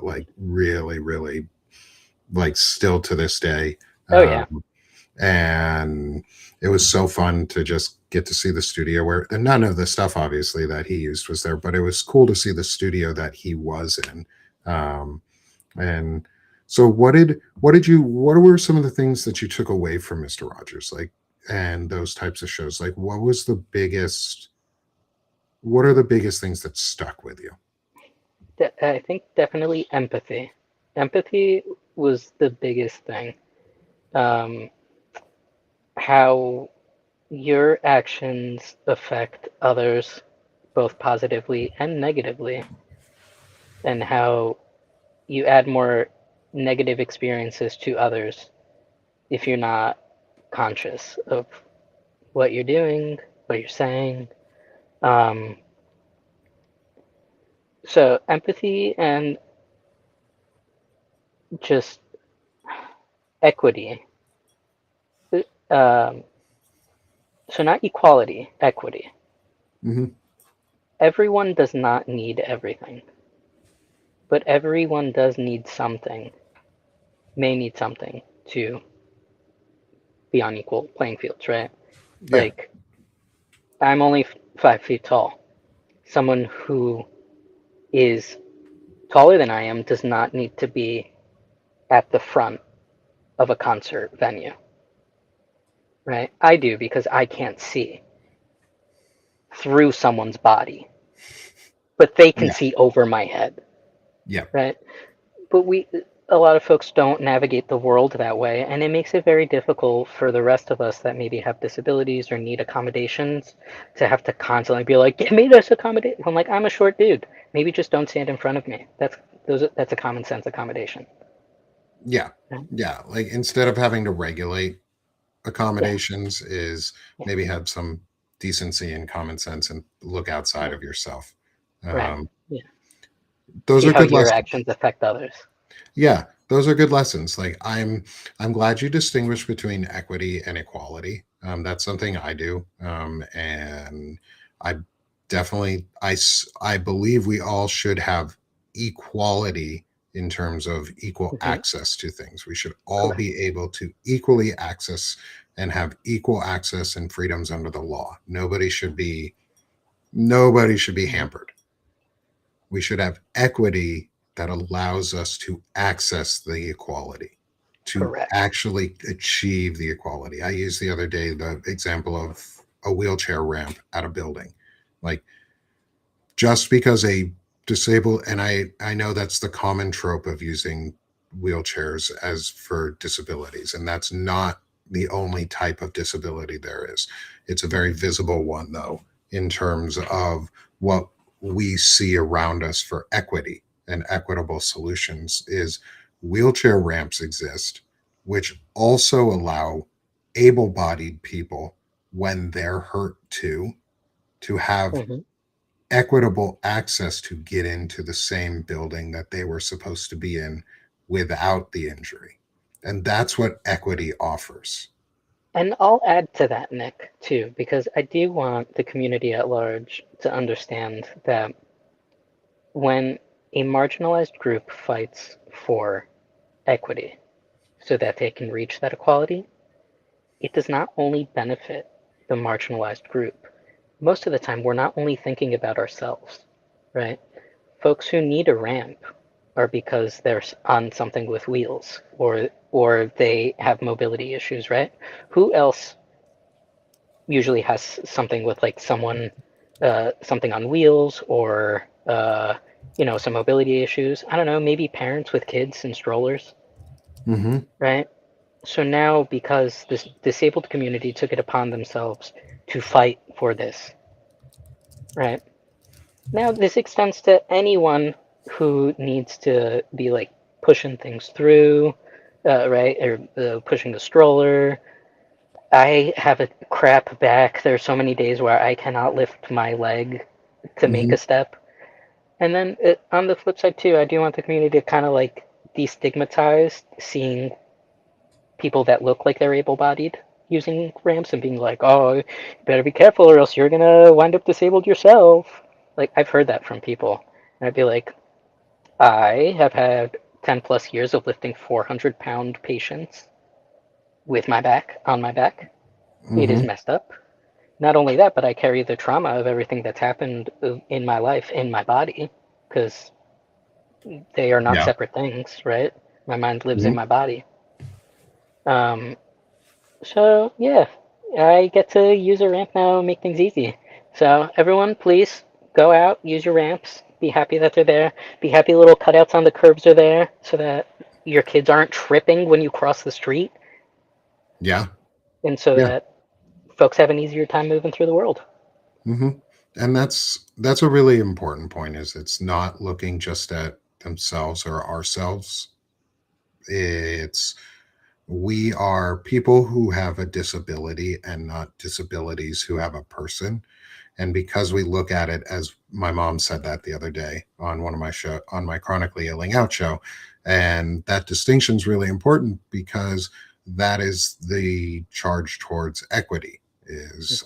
like really, really, like still to this day. Oh yeah. Um, and it was so fun to just get to see the studio where and none of the stuff obviously that he used was there, but it was cool to see the studio that he was in. um, and so what were some of the things that you took away from Mr. Rogers, like, and those types of shows, like what are the biggest things that stuck with you? I think definitely empathy. Empathy was the biggest thing. Um, how your actions affect others both positively and negatively, and how you add more negative experiences to others if you're not conscious of what you're doing, what you're saying. Um, so empathy and just equity. Um, so not equality, equity. Hmm. Everyone does not need everything, but everyone does need something, may need something to be on equal playing fields, right? Yeah. Like, I'm only 5 feet tall. Someone who is taller than I am does not need to be at the front of a concert venue, right? I do because I can't see through someone's body, but they can Yeah. see over my head, Yeah. right? But a lot of folks don't navigate the world that way, and it makes it very difficult for the rest of us that maybe have disabilities or need accommodations to have to constantly be like, give me this accommodation. I'm like, I'm a short dude. Maybe just don't stand in front of me. That's a common sense accommodation. Yeah. Yeah, like instead of having to regulate Yeah, accommodations is yeah, maybe have some decency and common sense and look outside yeah. of yourself. Right. um, Yeah. those See are how good your lessons. actions affect others. Yeah, those are good lessons. Like I'm glad you distinguish between equity and equality. That's something I do, and I I believe we all should have equality in terms of equal Hmm. access to things. We should all Correct. be able to equally access and have equal access and freedoms under the law. Nobody should be Hmm. hampered. We should have equity that allows us to access the equality, to Correct. actually achieve the equality. I used the other day the example of a wheelchair ramp at a building. Like just because a disabled, and I know that's the common trope of using wheelchairs as for disabilities, and that's not the only type of disability there is. It's a very visible one though in terms of what we see around us for equity and equitable solutions is wheelchair ramps exist, which also allow able-bodied people when they're hurt too to have Hmm. equitable access to get into the same building that they were supposed to be in without the injury. And that's what equity offers. And I'll add to that, Nick, too, because I do want the community at large to understand that when a marginalized group fights for equity so that they can reach that equality, it does not only benefit the marginalized group. Most of the time, we're not only thinking about ourselves, right? Folks who need a ramp are because they're on something with wheels or they have mobility issues, right? Who else usually has something with like someone something on wheels or some mobility issues? I don't know, maybe parents with kids and strollers, Mm-hmm. right? So now, because this disabled community took it upon themselves to fight for this, right? Now this extends to anyone who needs to be like pushing things through, right? Or pushing the stroller. I have a crap back. There's so many days where I cannot lift my leg to make Mm-hmm. a step. And then on the flip side too, I do want the community to kind of like destigmatize seeing people that look like they're able-bodied using ramps and being like, "Oh, you better be careful or else you're gonna wind up disabled yourself." Like I've heard that from people, and I'd be like, I have had 10 plus years of lifting 400-pound patients with my back on my back. It is Mm-hmm. messed up. Not only that, but I carry the trauma of everything that's happened in my life in my body because they are not Yeah. separate things, right? My mind lives in Mm-hmm. my body. Um, So yeah, I get to use a ramp now and make things easy. So everyone, please go out, use your ramps. Be happy that they're there. Be happy little cutouts on the curbs are there so that your kids aren't tripping when you cross the street, Yeah. and so Yeah. that folks have an easier time moving through the world. Mm-hmm. And that's a really important point, is it's not looking just at themselves or ourselves. It's we are people who have a disability and not disabilities who have a person. And because we look at it as, my mom said that the other day on one of my show, on my chronically illing out show, and that distinction is really important because that is the charge towards equity. Is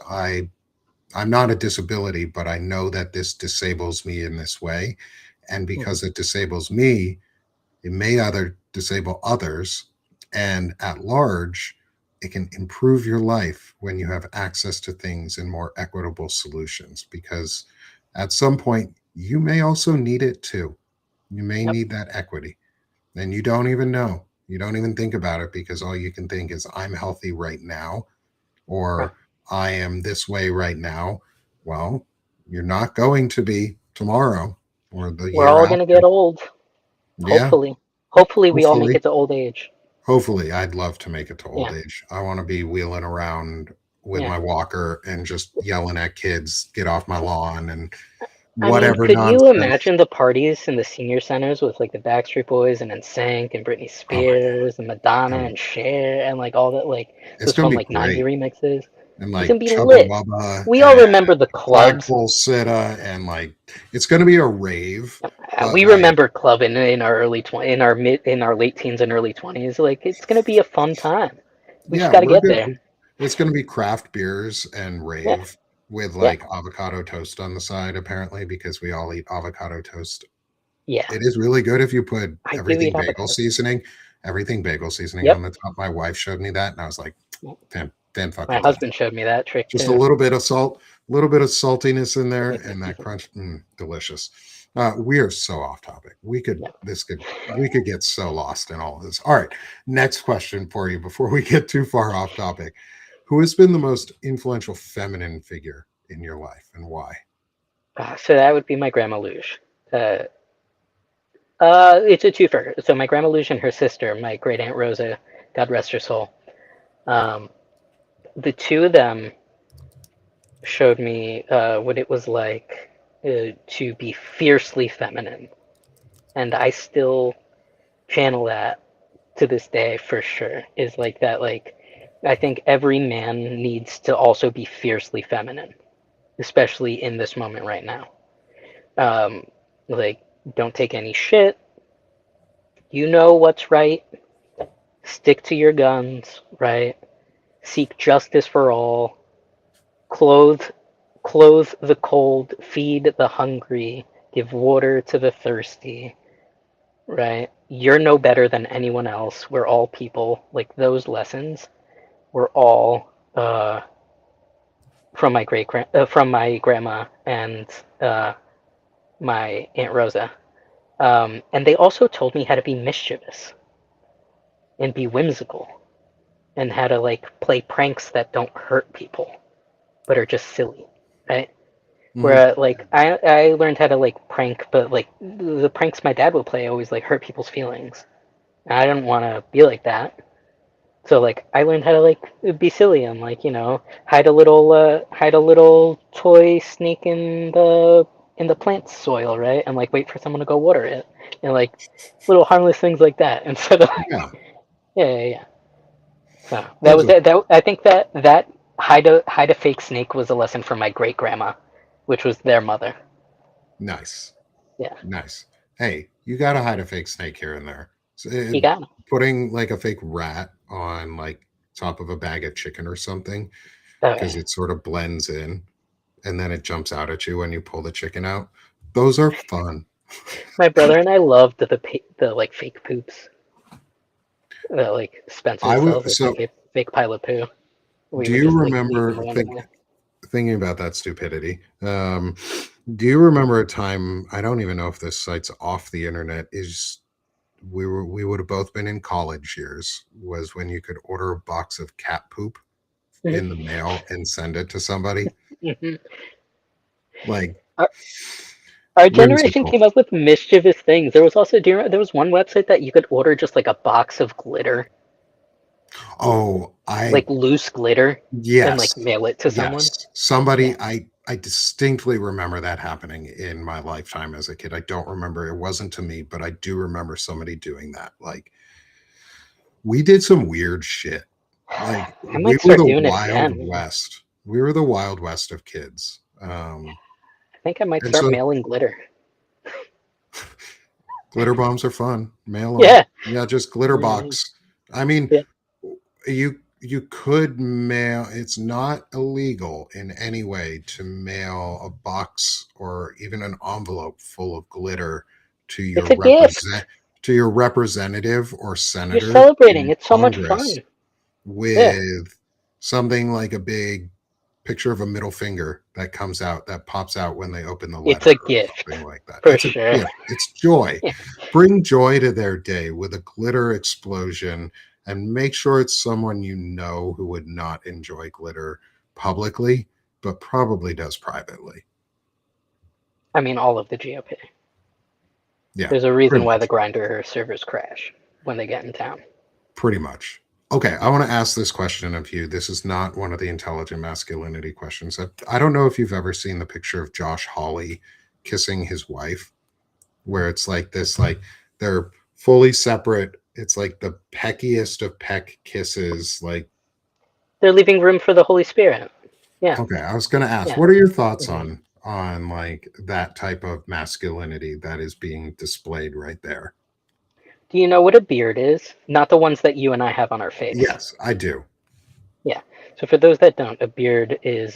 I'm not a disability, but I know that this disables me in this way, and Mm-hmm. because it disables me, it may other disable others, and at large, it can improve your life when you have access to things and more equitable solutions. Because at some point, you may also need it too. You may Yep. need that equity, and you don't even know. You don't even think about it because all you can think is, I'm healthy right now, Huh. or I am this way right now. Well, you're not going to be tomorrow or the We're year all gonna after. get old. Yeah, Hopefully, hopefully we all make hopefully. it to old age. Hopefully, I'd love to make it to old Yeah. age. I want to be wheeling around with Yeah. my walker and just yelling at kids, get off my lawn, and I mean, whatever could you nonsense. imagine the parties in the senior centers with like the Backstreet Boys and NSYNC and Britney Oh my Spears and Madonna God. and Cher and like all that, like It's those going fun to be like 90 great. remixes? And It's gonna like be Chubba lit. Wubba We all and remember the clubs. Flagpole Sitta, and like it's going to be a rave, but We like, remember club in our in our late teens and early 20s. Like it's gonna be a fun time. We just yeah, got to we're get there. good. It's going to be craft beers and Yeah, rave with yeah, like avocado toast on the side, apparently, because we all eat avocado toast. yeah. It is really good if you put I do eat avocados. everything bagel seasoning on Yep. the top. My wife showed me that, and I was like, fan My fucking husband tastic. showed me that trick Just a too. little bit of salt, a little bit of saltiness in there, and that crunch, delicious. We are so off topic. Yeah. We could get so lost in all of this. All right, next question for you before we get too far off topic. Who has been the most influential feminine figure in your life, and why? So that would be my grandma Luge. Uh, it's a twofer. So my grandma Luge and her sister, my great aunt Rosa, God rest her soul. Um, the two of them showed me what it was like to be fiercely feminine, and I still channel that to this day for sure. Is like that. Like I think every man needs to also be fiercely feminine, especially in this moment right now. Um, like don't take any shit. You know what's right. Stick to your guns, right? seek justice for all, clothe clothe the cold, feed the hungry, give water to the thirsty, right? You're no better than anyone else. We're all people. Like those lessons were all from my grandma and uh, my Aunt Rosa. And they also told me how to be mischievous and be whimsical and how to like play pranks that don't hurt people but are just silly, right? Hmm. Where like I learned how to like prank, but like the pranks my dad would play always like hurt people's feelings. And I didn't want to be like that. So like I learned how to like be silly and like hide a little toy snake in the plant soil, right? And like wait for someone to go water it and like little harmless things like that instead of like, Yeah, yeah. So that that's was it. That I think that hide a fake snake was a lesson from my great grandma, which was their mother. nice. Yeah, Nice. Hey, you gotta hide a fake snake here and there. So, you got me. putting like a fake rat on like top of a bag of chicken or something Oh, because yeah. it sort of blends in and then it jumps out at you when you pull the chicken out. Those are fun. My brother and I loved the like fake poops that like Spencer I sells, would like the so fake pile of poo. We do would you just like leave them remember randomly. thinking about that stupidity? Do you remember a time, I don't even know if this site's off the internet, is we would have both been in college years, was when you could order a box of cat poop in the Hmm. mail and send it to somebody. Hmm. Like Our, our generation whimsical. came up with mischievous things. There was also, do you remember, there was one website that you could order just like a box of glitter, Oh, I like loose glitter, and like yes. mail it to someone. Yes. Yeah. Somebody I distinctly remember that happening in my lifetime as a kid. I don't remember, it wasn't to me, but I do remember somebody doing that. Like we did some weird shit. Like I we might were start the doing it wild again. west. We were the wild west of kids. I think I might And start so mailing glitter. glitter bombs are fun. Mail them. Yeah. Yeah, just glitter Yeah. box. I mean, Yeah. you could mail. It's not illegal in any way to mail a box or even an envelope full of glitter to It's a gift. your representative or You're senator celebrating. in It's so much Congress fun. Yeah. with something like a big picture of a middle finger that comes out, that pops out when they open the It's letter a or something gift like that. for It's a sure. gift. It's joy. Yeah. Bring joy to their day with a glitter explosion and make sure it's someone you know who would not enjoy glitter publicly, but probably does privately. I mean, all of the GOP. Yeah, There's a pretty reason why the much. grinder servers crash when they get in town. Pretty much. Okay, I want to ask this question of you. This is not one of the intelligent masculinity questions. I don't know if you've ever seen the picture of Josh Hawley kissing his wife, where it's like this, like they're fully separate. It's like the peckiest of peck kisses. Like, They're leaving room for the Holy Spirit. Yeah. okay, I was going to ask, Yeah. what are your thoughts Hmm. on like that type of masculinity that is being displayed right there? Do you know what a beard is? Not the ones that you and I have on our face. Yes, I do. Yeah. So for those that don't, a beard is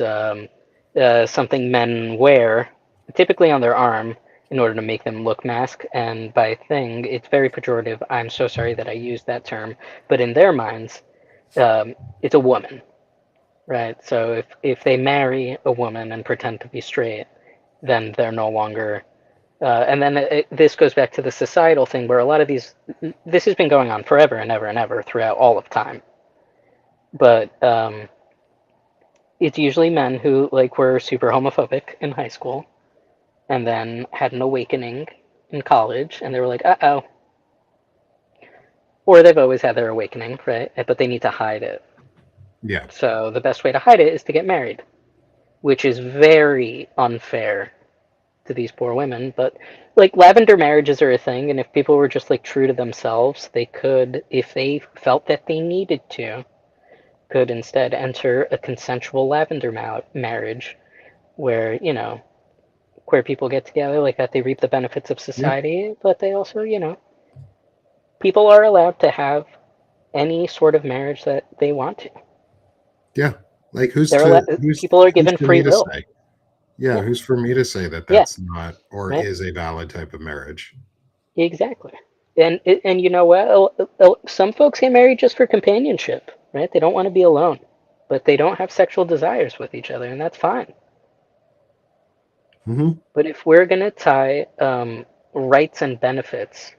something men wear, typically on their arm, in order to make them look mask. And by thing, it's very pejorative. I'm so sorry that I used that term, but in their minds, it's a woman, right? So if they marry a woman and pretend to be straight, then they're no longer. And then this goes back to the societal thing where a lot of this has been going on forever and ever and ever throughout all of time. But it's usually men who like were super homophobic in high school and then had an awakening in college and they were like, uh-oh. Or they've always had their awakening, right? But they need to hide it. Yeah. So the best way to hide it is to get married, which is very unfair to these poor women. But like lavender marriages are a thing, and if people were just like true to themselves, they could, if they felt that they needed to, could instead enter a consensual lavender marriage where, queer people get together like that, they reap the benefits of Yeah. society, but they also, people are allowed to have any sort of marriage that they want to. Yeah. Like People are who's given for free me to will. say? Yeah, Yeah, who's for me to say that yeah, that's not or right. is a valid type of marriage? Exactly. And you know what? Some folks get married just for companionship, right? They don't want to be alone, but they don't have sexual desires with each other, and that's fine. Hmm. But if we're gonna tie rights and benefits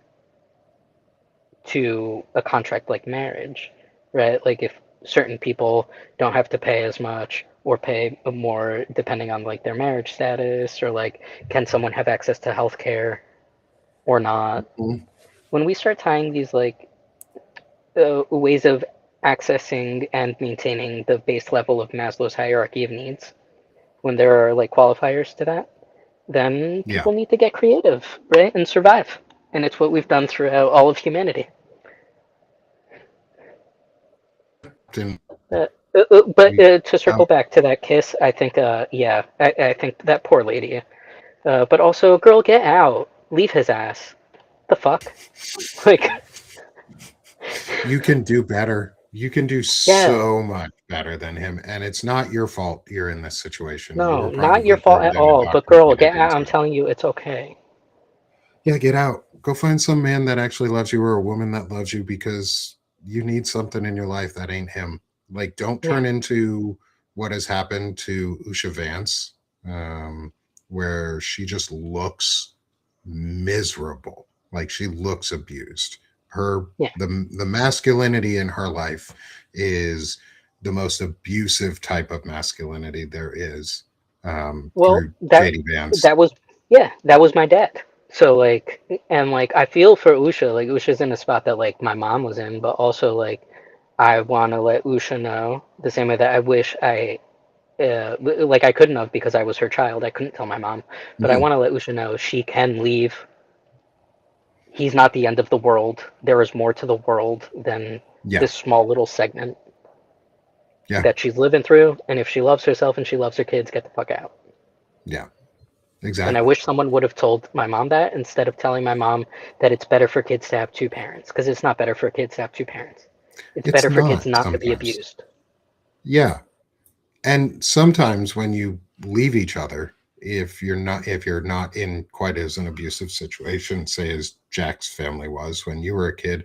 to a contract like marriage, right? Like if certain people don't have to pay as much or pay more depending on like their marriage status, or like can someone have access to health care or not? When we start tying these like ways of accessing and maintaining the base level of Maslow's hierarchy of needs, when there are like qualifiers to that, then Yeah. people need to get creative, right, and survive. And it's what we've done throughout all of humanity. And Uh, but we to out circle back to that kiss, I think, yeah, I think that poor lady. But also, girl, get out, leave his ass. The fuck, like, you can do better. You can do yeah, so much better than him. And it's not your fault you're in this situation. You no, were not your probably fault drugged at and all. But girl, indoctrinated get out. I'm into it. telling you, it's okay. Yeah, get out. Go find some man that actually loves you or a woman that loves you because you need something in your life that ain't him. Like, don't Yeah, turn into what has happened to Usha Vance, where she just looks miserable. Like she looks abused. Her yeah. the masculinity in her life is the most abusive type of masculinity there is, Well, through JD Vance. that was yeah, that was my dad. So like, and like, I feel for Usha. Like Usha's in a spot that like my mom was in, but also like, I want to let Usha know the same way that I wish like I couldn't have because I was her child. I couldn't tell my mom, but I Mhm. want to let Usha know she can leave. He's not the end of the world. There is more to the world than Yeah, this small little segment yeah, that she's living through. And if she loves herself and she loves her kids, get the fuck out. yeah. And I Exactly. wish someone would have told my mom that instead of telling my mom that it's better for kids to have two parents, because it's not better for kids to have two parents. It's It's better for kids not not to be sometimes. abused. Yeah. And sometimes when you leave each other, if you're not in quite as an abusive situation, say as Jack's family was when you were a kid,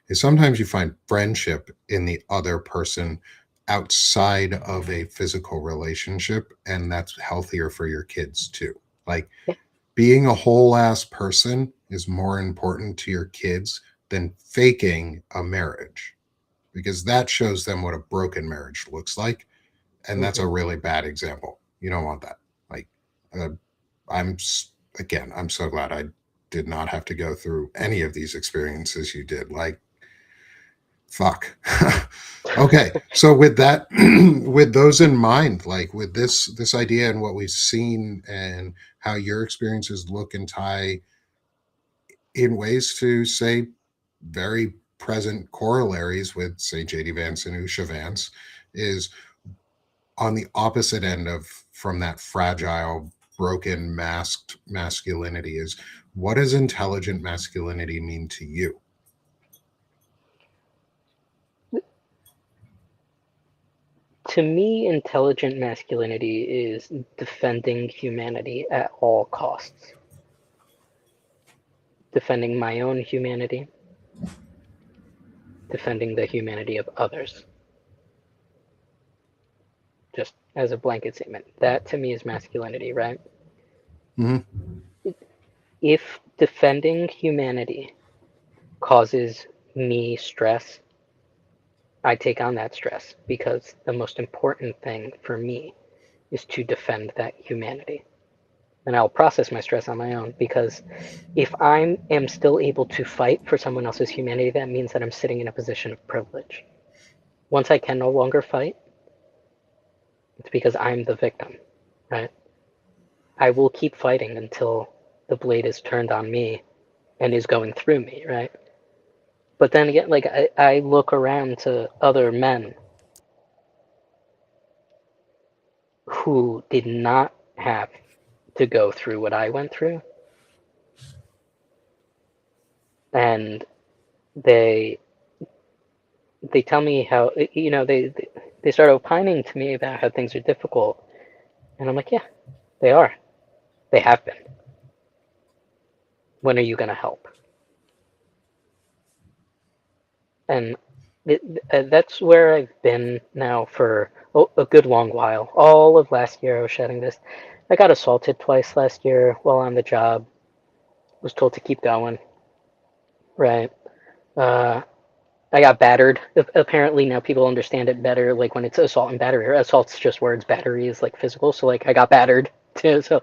is sometimes you find friendship in the other person outside of a physical relationship, and that's healthier for your kids too. Like Yeah. being a whole ass person is more important to your kids than faking a marriage because that shows them what a broken marriage looks like, and that's Hmm. a really bad example. You don't want that. Like, uh, I'm again, I'm so glad I did not have to go through any of these experiences you did. Like, fuck. Okay, so with that, with those in mind, like with this idea and what we've seen and how your experiences look and tie in ways to say very present corollaries with say JD Vance and Usha Vance is on the opposite end of from that fragile broken masked masculinity is what does intelligent masculinity mean to you? To me, intelligent masculinity is defending humanity at all costs, defending my own humanity, defending the humanity of others, just as a blanket statement. That to me is masculinity, right? Mm-hmm. If defending humanity causes me stress, I take on that stress because the most important thing for me is to defend that humanity. And I'll process my stress on my own because if I am still able to fight for someone else's humanity, that means that I'm sitting in a position of privilege. Once I can no longer fight, it's because I'm the victim, right? I will keep fighting until the blade is turned on me and is going through me, right? But then again, like I look around to other men who did not have to go through what I went through, and they they tell me how, they start opining to me about how things are difficult, and I'm like, yeah, they are. They have been. When are you going to help? And that's where I've been now for a good long while. All of last year, I was shedding this. I got assaulted twice last year while on the job. Was told to keep going. Right. Uh, I got battered. Apparently now people understand it better. Like when it's assault and battery. Assault's just words. Battery is like physical. So like I got battered too. So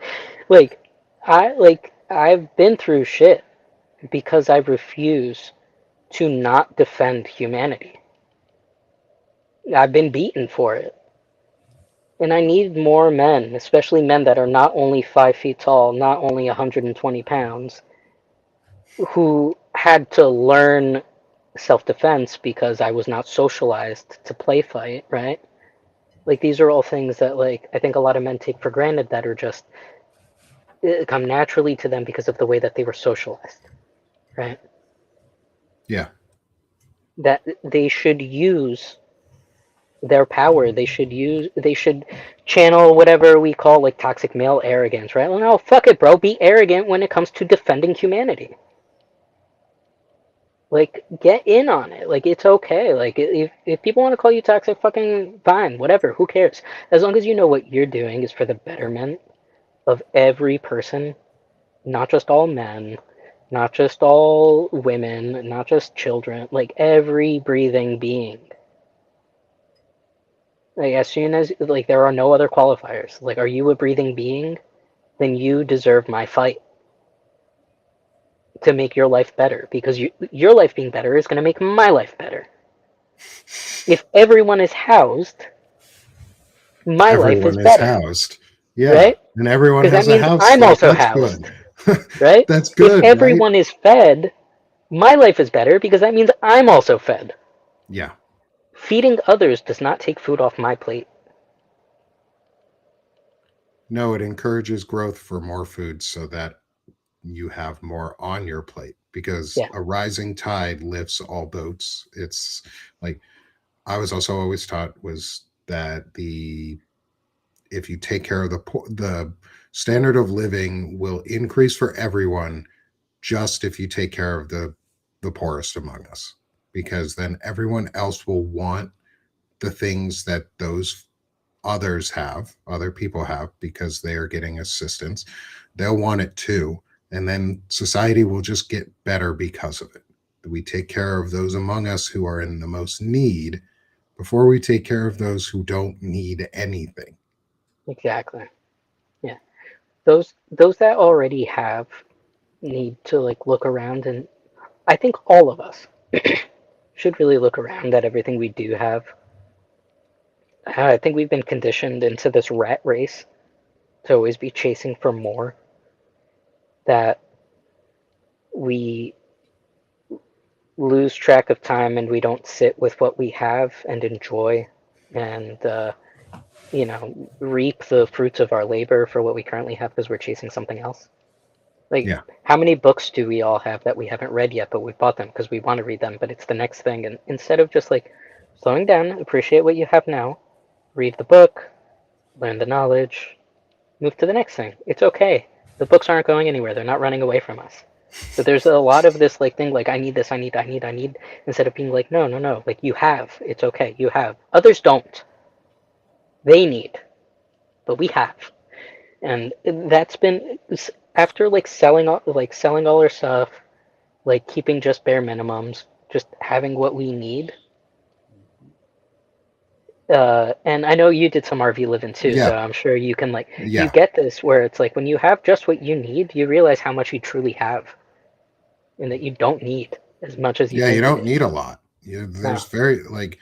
like I've been through shit because I refuse to not defend humanity. I've been beaten for it. And I need more men, especially men that are not only 5 feet tall, not only 120 pounds, who had to learn self-defense because I was not socialized to play fight, right? Like these are all things that like I think a lot of men take for granted that are just come naturally to them because of the way that they were socialized, right? Yeah. That they should use their power. They should channel whatever we call like toxic male arrogance, right? Well, no, fuck it, bro. Be arrogant when it comes to defending humanity. Like, get in on it. Like, it's okay. Like, if people want to call you toxic, fucking fine, whatever. Who cares? As long as you know what you're doing is for the betterment of every person, not just all men, not just all women, not just children, like every breathing being. Like, as soon as, like, there are no other qualifiers. Like, are you a breathing being? Then you deserve my fight to make your life better because your life being better is going to make my life better. If everyone is housed, my life is Everyone is better, housed. Yeah. right? And everyone Because that has a means house. I'm Like, also that's good. housed, right? That's If good, right? everyone is fed, my life is better because that means I'm also fed. Yeah. Feeding others does not take food off my plate. No, it encourages growth for more food so that you have more on your plate because Yeah, a rising tide lifts all boats. It's like I was also always taught was that the if you take care of the standard of living will increase for everyone just if you take care of the poorest among us because then everyone else will want the things that those others have, other people have, because they are getting assistance. They'll want it too. And then society will just get better because of it. We take care of those among us who are in the most need before we take care of those who don't need anything. exactly. Yeah, those that already have need to like look around, and I think all of us should really look around at everything we do have. I think we've been conditioned into this rat race to always be chasing for more. That we lose track of time and we don't sit with what we have and enjoy and reap the fruits of our labor for what we currently have because we're chasing something else. Like, Yeah. how many books do we all have that we haven't read yet, but we've bought them because we want to read them, but it's the next thing? And instead of just like slowing down, appreciate what you have now, read the book, learn the knowledge, move to the next thing. It's okay. The books aren't going anywhere. They're not running away from us. But there's a lot of this like thing like I need this, I need, instead of being like, no, no, no, like you have. It's okay. You have. Others don't. They need, but we have. And that's been after selling all our stuff, like keeping just bare minimums, just having what we need. And I know you did some RV living too, Yeah. so I'm sure you can like you Yeah. get this where it's like when you have just what you need, you realize how much you truly have, and that you don't need as much as you Yeah. You think you don't do. need a lot. No. There's very, like,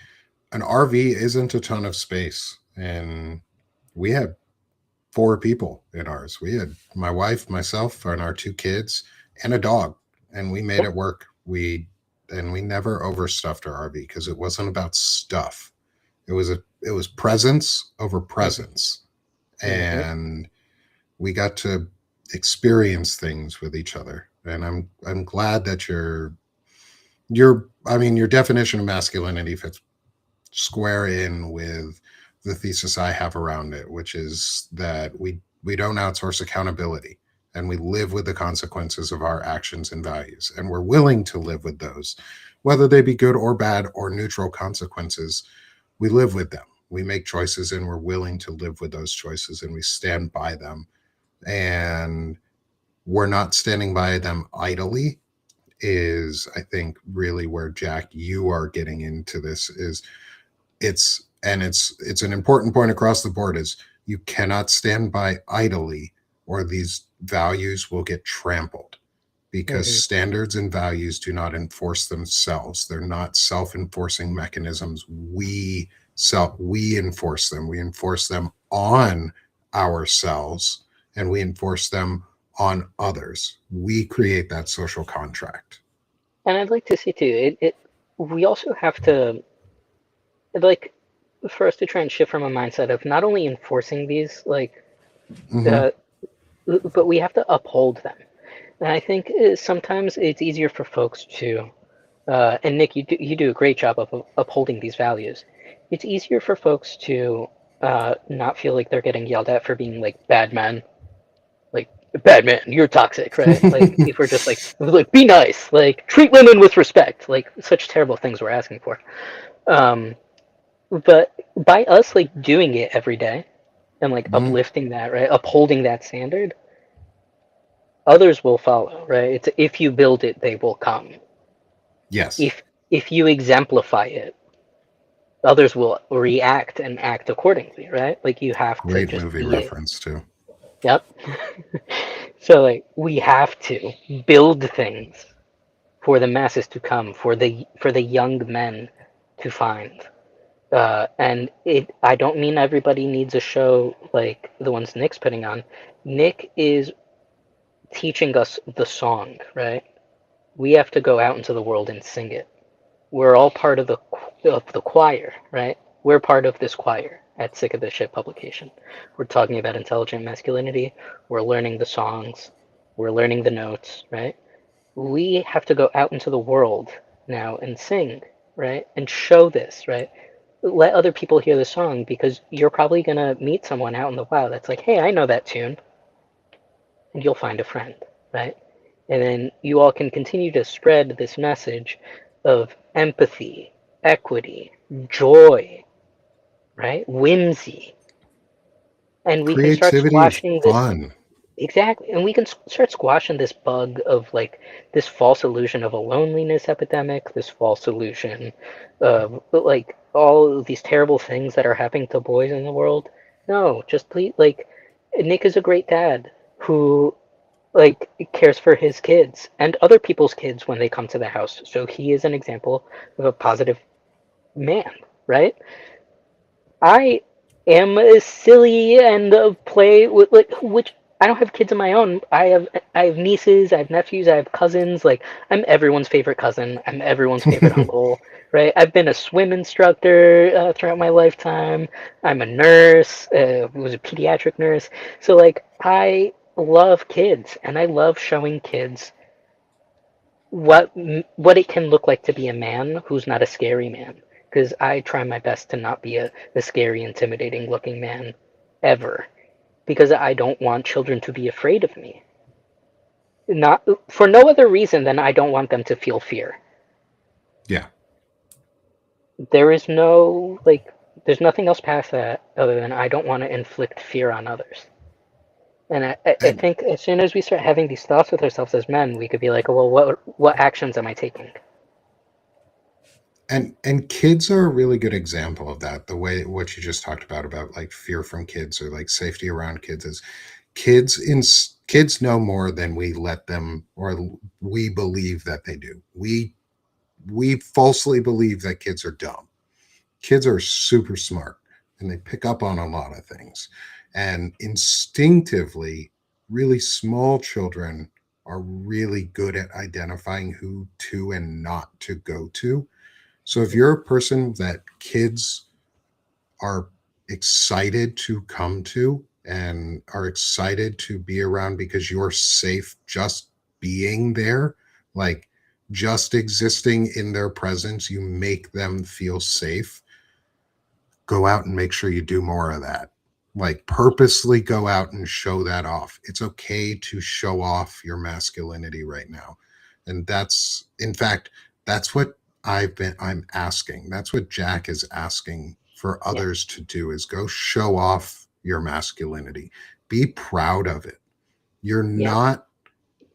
an RV isn't a ton of space. And we had four people in ours. We had my wife, myself, and our two kids, and a dog, and we made Yeah. it work. We never overstuffed our RV because it wasn't about stuff. It was presence over Mm-hmm. presence, Mm-hmm. and we got to experience things with each other. And I'm glad that your definition of masculinity fits square in with the thesis I have around it, which is that we don't outsource accountability, and we live with the consequences of our actions and values, and we're willing to live with those, whether they be good or bad or neutral consequences. We live with them. We make choices, and we're willing to live with those choices, and we stand by them. And we're not standing by them idly. Is, I think, really where, Jack, you are getting into this. Is it's an important point across the board, is you cannot stand by idly, or these values will get trampled, because Hmm. standards and values do not enforce themselves. They're not self-enforcing mechanisms. We enforce them. We enforce them on ourselves, and we enforce them on others. We create that social contract. And I'd like to see too. It we also have to like for us to try and shift from a mindset of not only enforcing these Hmm. uh, but we have to uphold them. And I think sometimes it's easier for folks to and Nick, you do a great job of upholding these values. It's easier for folks to not feel like they're getting yelled at for being like bad men, like bad man, you're toxic, right? Like if we're just like be nice, like treat women with respect, like such terrible things we're asking for. Um, but by us like doing it every day and like Hmm. uplifting that, right, upholding that standard, others will follow, right? It's if you build it, they will come. Yes. If you exemplify it, others will react and act accordingly, right? Like you have to Great just movie be it. reference too. Yep. So like we have to build things for the masses to come, for the young men to find. And I don't mean everybody needs a show like the ones Nick's putting on. Nick is teaching us the song, right? We have to go out into the world and sing it. We're all part of the choir, right? We're part of this choir at Sick of This Shit publication. We're talking about intelligent masculinity. We're learning the songs. We're learning the notes, right? We have to go out into the world now and sing, right? And show this, right? Let other people hear the song because you're probably gonna meet someone out in the wild that's like, hey, I know that tune, and you'll find a friend, right? And then you all can continue to spread this message of empathy, equity, joy, right? Whimsy. And we can start Creativity and squashing this. fun. Exactly. And we can start squashing this bug of like this false illusion of a loneliness epidemic, this false illusion of like all of these terrible things that are happening to boys in the world. No, just please, like, Nick is a great dad who like cares for his kids and other people's kids when they come to the house. So he is an example of a positive man, right? I am silly and play with like which I don't have kids of my own. I have nieces, I have nephews, I have cousins. Like I'm everyone's favorite cousin. I'm everyone's favorite uncle, right? I've been a swim instructor throughout my lifetime. I'm a nurse. Was a pediatric nurse. So like I love kids and I love showing kids what what it can look like to be a man who's not a scary man. Because I try my best to not be a scary, intimidating looking man ever. Because I don't want children to be afraid of me. Not for no other reason than I don't want them to feel fear. Yeah. There is no like there's nothing else past that other than I don't want to inflict fear on others. And I And think as soon as we start having these thoughts with ourselves as men, we could be like, well, what actions am I taking? and kids are a really good example of that. The way what you just talked about like fear from kids, or like safety around kids, is kids know more than we let them, or we believe that they do. We falsely believe that kids are dumb. Kids are super smart, and they pick up on a lot of things. And instinctively, really small children are really good at identifying who to and not to go to. So if you're a person that kids are excited to come to and are excited to be around because you're safe just being there, like just existing in their presence, you make them feel safe. Go out and make sure you do more of that. Like purposely go out and show that off. It's okay to show off your masculinity right now. And that's, in fact, that's what I'm asking. That's what Jack is asking for Yeah. others to do is go show off your masculinity. Be proud of it. You're Yeah. not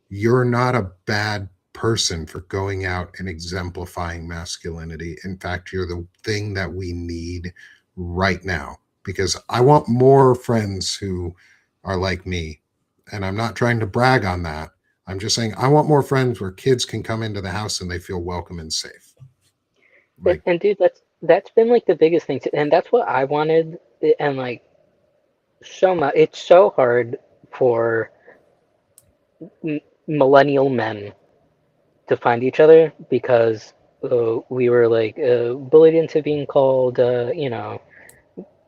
you're not a bad person for going out and exemplifying masculinity. In fact, you're the thing that we need right now because I want more friends who are like me. And I'm not trying to brag on that. I'm just saying I want more friends where kids can come into the house and they feel welcome and safe. Like, And dude, that's been like the biggest thing, and that's what I wanted. And like so much, it's so hard for millennial men to find each other because we were like bullied into being called,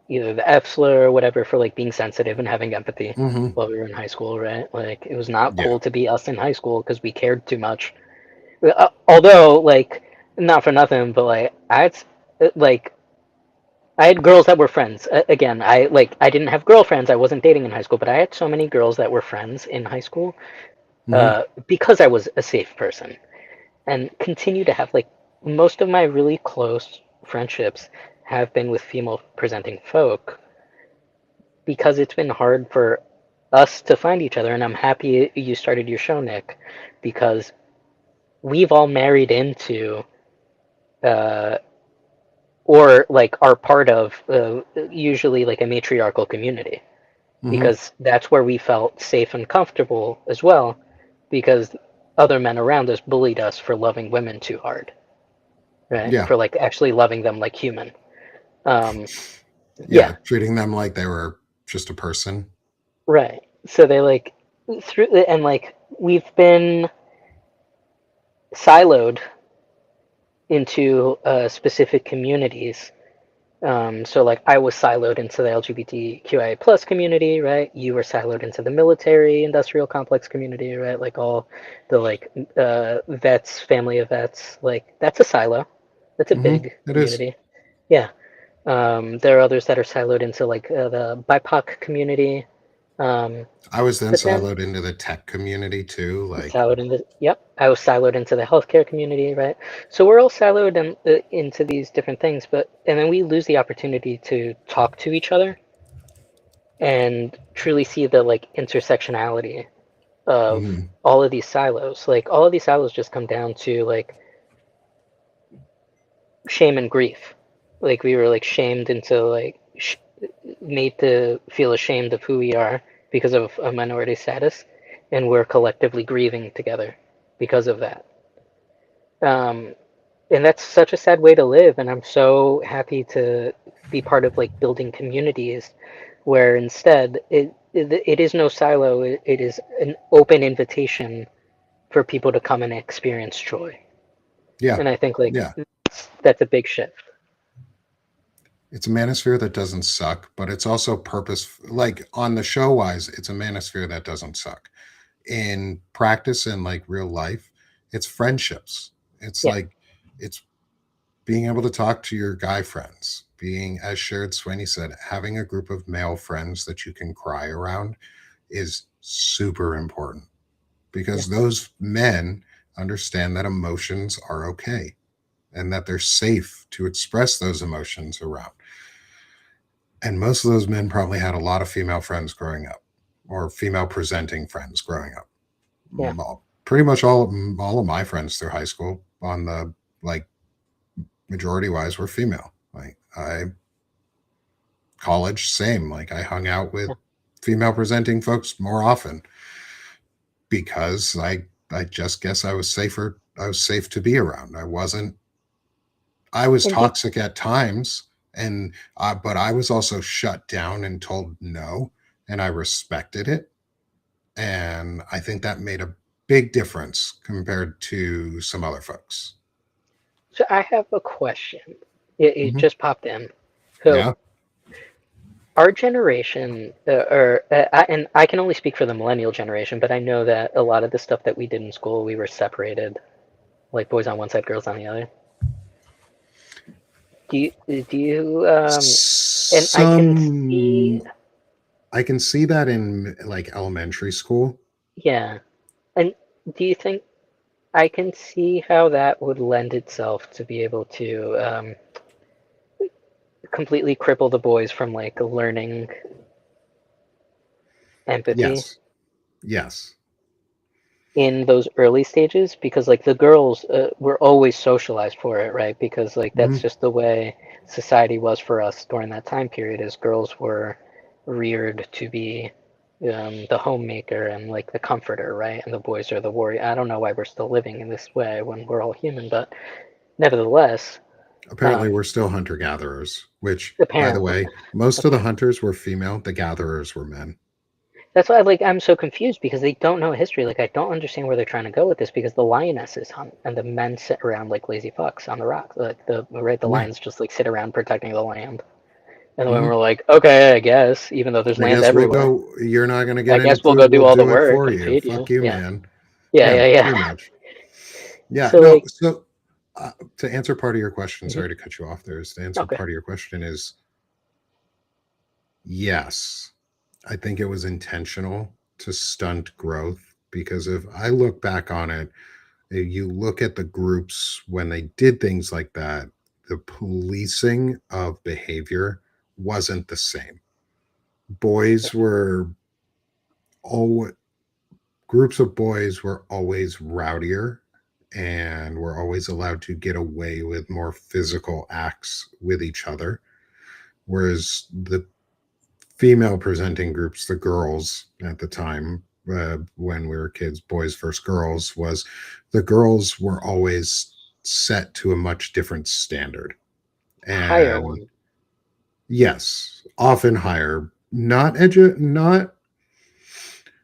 either the F slur or whatever for like being sensitive and having empathy mm-hmm, while we were in high school, right? Like it was not yeah, cool to be us in high school because we cared too much. Although, like, not for nothing, but like I had girls that were friends. Again, I didn't have girlfriends. I wasn't dating in high school, but I had so many girls that were friends in high school mm-hmm, because I was a safe person, and continue to have like most of my really close friendships have been with female presenting folk because it's been hard for us to find each other. And I'm happy you started your show, Nick, because we've all married into uh, or like are part of usually like a matriarchal community mm-hmm, because that's where we felt safe and comfortable as well because other men around us bullied us for loving women too hard, right? yeah, For like actually loving them like human. Um, yeah. yeah, Treating them like they were just a person. right. So they like through and like we've been siloed into specific communities. So like I was siloed into the LGBTQIA plus community, right? You were siloed into the military industrial complex community, right? Like all the like vets, family of vets, like that's a silo. That's a Mm-hmm, big it is. community. Yeah. There are others that are siloed into like the BIPOC community. Um, I was then but then siloed into the tech community too. Like, siloed into, yep, I was siloed into the healthcare community, right? So we're all siloed into these different things, but and then we lose the opportunity to talk to each other and truly see the like intersectionality of mhm, all of these silos. Like all of these silos just come down to like shame and grief. Like we were like shamed into like made to feel ashamed of who we are because of a minority status, and we're collectively grieving together because of that. Um, and that's such a sad way to live. And I'm so happy to be part of like building communities where instead it is no silo. It is an open invitation for people to come and experience joy. yeah, And I think like yeah. that's a big shift. It's a manosphere that doesn't suck, but it's also purpose. Like on the show wise, it's a manosphere that doesn't suck. In practice and like real life, it's friendships. It's Yeah, like it's being able to talk to your guy friends, being as Shared Sweeney said, having a group of male friends that you can cry around is super important yeah, because those men understand that emotions are okay and that they're safe to express those emotions around. And most of those men probably had a lot of female friends growing up or female presenting friends growing up. yeah. Pretty much all of my friends through high school on the like majority wise were female. Like I college same, like I hung out with Yeah. female presenting folks more often because I just guess I was safe to be around. I was And you, toxic at times, and but I was also shut down and told no, and I respected it, and I think that made a big difference compared to some other folks. so I have a question. It Hmm. just popped in. So Yeah. our generation, and I can only speak for the millennial generation, but I know that a lot of the stuff that we did in school, we were separated like boys on one side, girls on the other. Do you and Some I can see that in like elementary school. yeah, and do you think I can see how that would lend itself to be able to completely cripple the boys from like learning empathy Yes. Yes. in those early stages? Because like the girls were always socialized for it, right? Because like that's Mhm. just the way society was for us during that time period, as girls were reared to be the homemaker and like the comforter, right? And the boys are the warrior. I don't know why we're still living in this way when we're all human, but nevertheless, Apparently, um, we're still hunter gatherers, which, by the apparently, way, most of the apparently. hunters were female, the gatherers were men. That's why like I'm so confused because they don't know history. Like I don't understand where they're trying to go with this because the lionesses hunt and the men sit around like lazy fucks on the rocks. Like the Yeah. lions just like sit around protecting the land. And the women Hmm. were like, okay, I guess, even though there's I land guess we'll everywhere, go. You're not going to I get any guess we'll food. go do We'll all the do it work for and you. feed you. Fuck you, Yeah, man. yeah, Yeah, yeah, pretty yeah. much. Yeah. So No. like, So, to answer part of your question, mhm, sorry to cut you off there. Is to answer okay, part of your question is yes. I think it was intentional to stunt growth because if I look back on it, if you look at the groups when they did things like that, the policing of behavior wasn't the same. Boys were all Groups of boys were always rowdier and were always allowed to get away with more physical acts with each other. Whereas the female presenting groups, the girls at the time, when we were kids, boys versus girls, was the girls were always set to a much different standard. higher And one yes, often higher. Not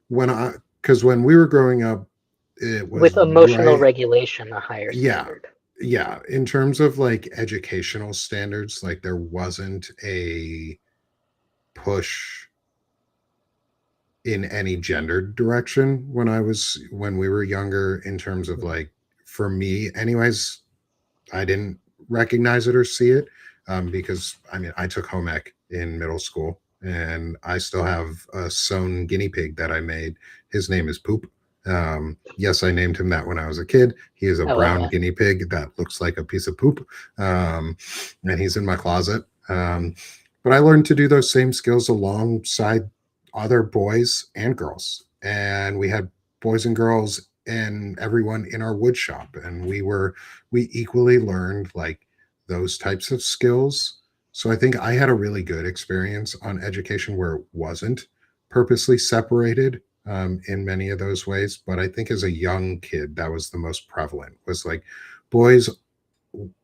when I, because when we were growing up, it was with emotional right. regulation, a higher Yeah. standard. Yeah. In terms of like educational standards, like there wasn't a push in any gendered direction when we were younger in terms of Mhm. like for me anyways. I didn't recognize it or see it because I mean I took home ec in middle school and I still have a sewn guinea pig that I made. His name is Poop. Yes, I named him that when I was a kid. He is a I love brown that. guinea pig that looks like a piece of poop, um, and he's in my closet. But I learned to do those same skills alongside other boys and girls, and we had boys and girls and everyone in our wood shop, and we equally learned like those types of skills. So I think I had a really good experience on education where it wasn't purposely separated in many of those ways. But I think as a young kid, that was the most prevalent was like boys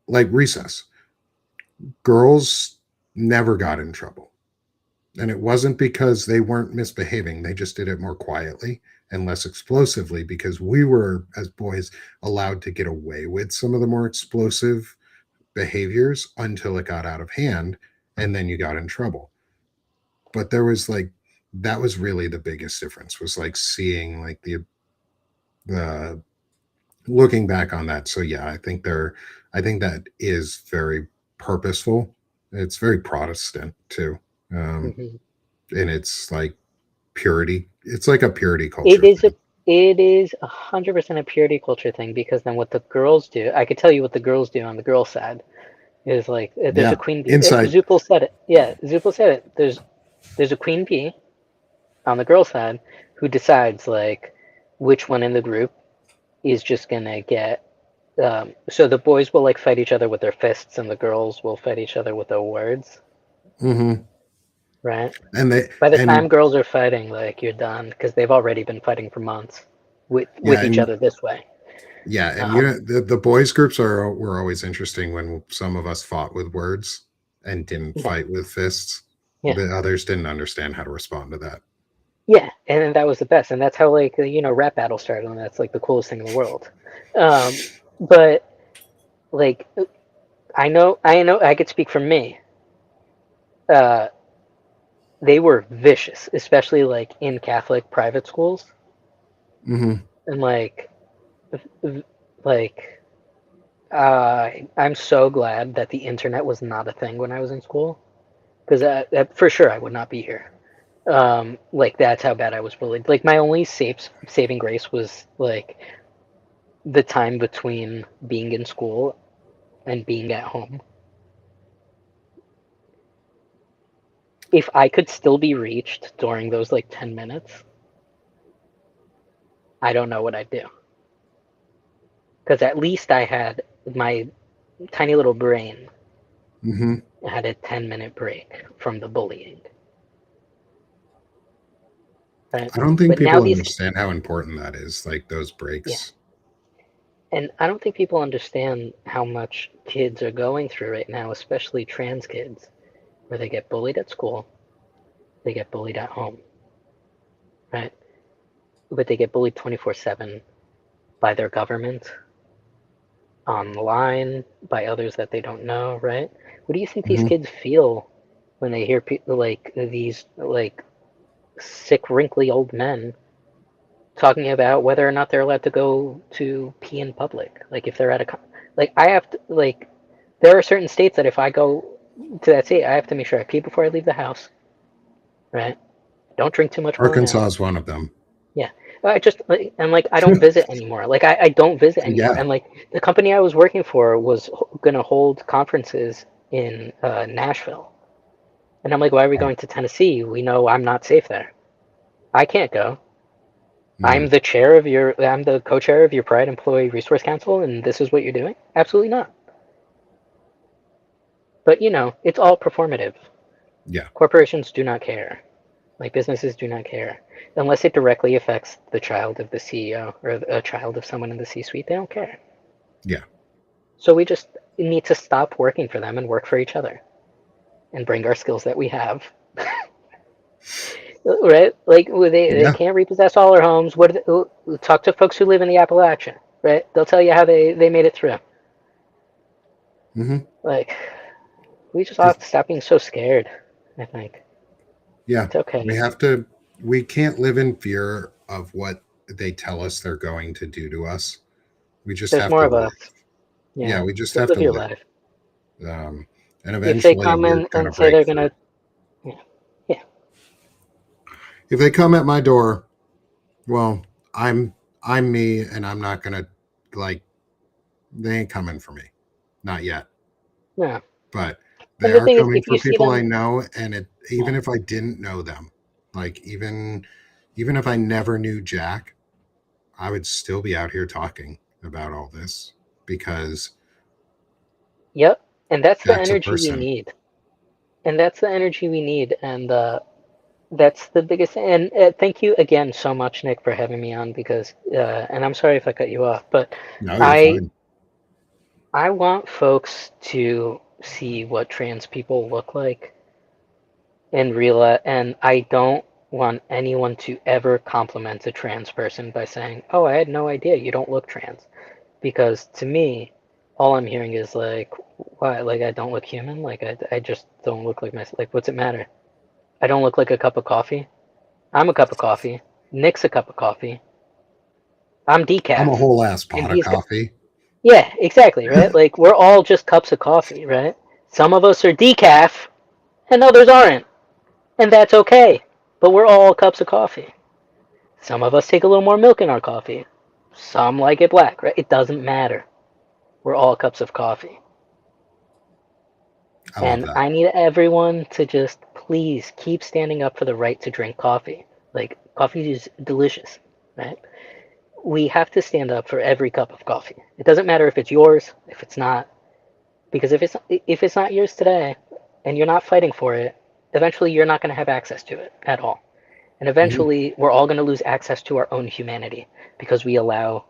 like recess, girls never got in trouble. And it wasn't because they weren't misbehaving. They just did it more quietly and less explosively because we were, as boys, allowed to get away with some of the more explosive behaviors until it got out of hand and then you got in trouble. But there was like that was really the biggest difference was like seeing like the looking back on that. So yeah, I think that is very purposeful. It's very Protestant too. Um, Hmm. and it's like purity. It's like a purity It culture is a thing. it is 100% a purity culture thing because then what the girls do, I could tell you what the girls do on the girl side is like there's a Yeah. queen bee. Insight. Zupel said it. Yeah, Zupel said it. There's a queen bee on the girl side who decides like which one in the group is just gonna get. So the boys will like fight each other with their fists, and the girls will fight each other with their words, Hmm. right? And they By the time and girls are fighting, like you're done because they've already been fighting for months yeah, with each other this way. and you Um, know the boys groups are were always interesting when some of us fought with words and didn't yeah, fight with fists. yeah, The others didn't understand how to respond to that. yeah, and that was the best, and that's how like rap battle started, and that's like the coolest thing in the world. But like I know, I could speak for me. Uh, they were vicious, especially like in Catholic private schools, Hmm. and like I'm so glad that the internet was not a thing when I was in school, because for sure I would not be here. Like that's how bad I was bullied. Like my only saving grace was like the time between being in school and being at home. If I could still be reached during those like 10 minutes, I don't know what I'd do. Because at least I had my tiny little brain Hmm. had a 10-minute break from the bullying. Right? I don't think But now people these, understand how important that is, like those yeah. breaks. And I don't think people understand how much kids are going through right now, especially trans kids, where they get bullied at school, they get bullied at home, right? But they get bullied 24/7 by their government, online, by others that they don't know, right? What do you think these Hmm. kids feel when they hear people like these like sick, wrinkly old men talking about whether or not they're allowed to go to pee in public? Like if they're at a like I have to like there are certain states that if I go to that state, I have to make sure I pee before I leave the house, right? Don't drink too much while I'm Arkansas out. is one of them. Yeah. I just like and like I don't visit anymore. Like I don't visit anymore. Yeah. And like the company I was working for was gonna hold conferences in Nashville. And I'm like, why are we Oh, going to Tennessee? We know I'm not safe there. I can't go. mm. I'm the co-chair of your Pride Employee Resource Council, and this is what you're doing? Absolutely not. But it's all performative. Yeah. Corporations do not care. Like businesses do not care. Unless it directly affects the child of the CEO or a child of someone in the C-suite, they don't care. Yeah. So we just need to stop working for them and work for each other and bring our skills that we have, right? Like they Yeah. can't repossess all our homes. Talk to folks who live in the Appalachian, right? They'll tell you how they made it through. Hmm. Like we just all have to stop being so scared. I think Yeah. it's okay. We have to, we can't live in fear of what they tell us they're going to do to us. We just There's have more to of live. us. Yeah, Yeah. We just just have live to your live. life. And If they eventually come we're in going to and say break they're through. gonna, yeah, yeah, If they come at my door, well, I'm me and I'm not going to like, they ain't coming for me. Not yet. no. But they And the are thing is, coming if for you see people I them, know, and yeah, even if I didn't know them, like even if I never knew Jack, I would still be out here talking about all this because yep. And that's the Jack's a energy we person. need. And that's the energy we need. And that's the biggest. And thank you again so much, Nick, for having me on because, and I'm sorry if I cut you off, but No, you're I fine. I want folks to see what trans people look like and realize, and I don't want anyone to ever compliment a trans person by saying, "Oh, I had no idea you don't look trans," because to me, all I'm hearing is like, "Why? Like I don't look human? Like I just don't look like myself? Like what's it matter? I don't look like a cup of coffee. I'm a cup of coffee. Nick's a cup of coffee. I'm I'm a decaf, whole ass and pot of coffee. yeah, exactly, right? Like we're all just cups of coffee, right? Some of us are decaf, and others aren't, and that's okay. But we're all cups of coffee. Some of us take a little more milk in our coffee. Some like it black, right? It doesn't matter. We're all cups of coffee. I love And that. I need everyone to just please keep standing up for the right to drink coffee. Like, coffee is delicious, right? We have to stand up for every cup of coffee. It doesn't matter if it's yours, if it's not, because if it's not yours today and you're not fighting for it, eventually you're not going to have access to it at all. And Mhm. eventually we're all going to lose access to our own humanity because we allow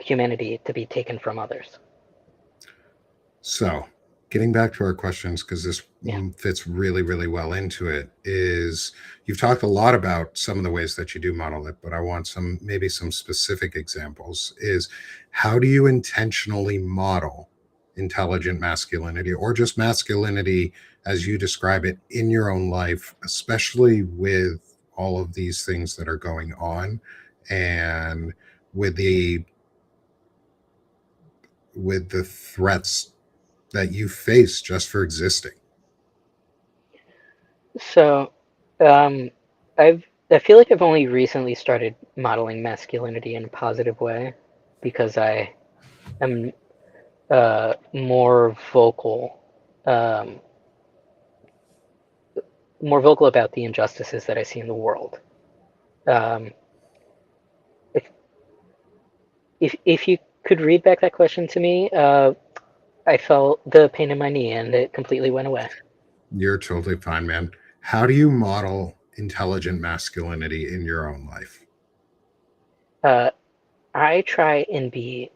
humanity to be taken from others. So, getting back to our questions, because this Yeah. fits really, really well into it, is you've talked a lot about some of the ways that you do model it, but I want maybe some specific examples. Is how do you intentionally model intelligent masculinity or just masculinity as you describe it in your own life, especially with all of these things that are going on and with the with the threats that you face just for existing? So, um, I feel like I've only recently started modeling masculinity in a positive way because I am um, more vocal about the injustices that I see in the world. Um, if if you could read back that question to me, I felt the pain in my knee and it completely went away. You're totally fine, man. How do you model intelligent masculinity in your own life? Uh, I try and be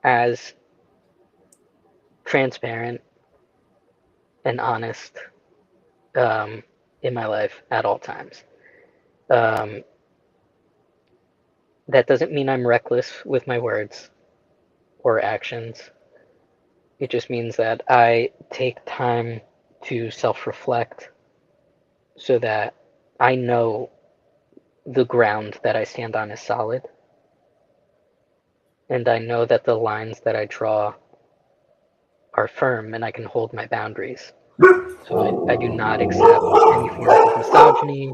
as transparent and honest um, in my life at all times. Um, that doesn't mean I'm reckless with my words or actions. It just means that I take time to self reflect so that I know the ground that I stand on is solid. And I know that the lines that I draw are firm and I can hold my boundaries. So I do not accept any forms of misogyny.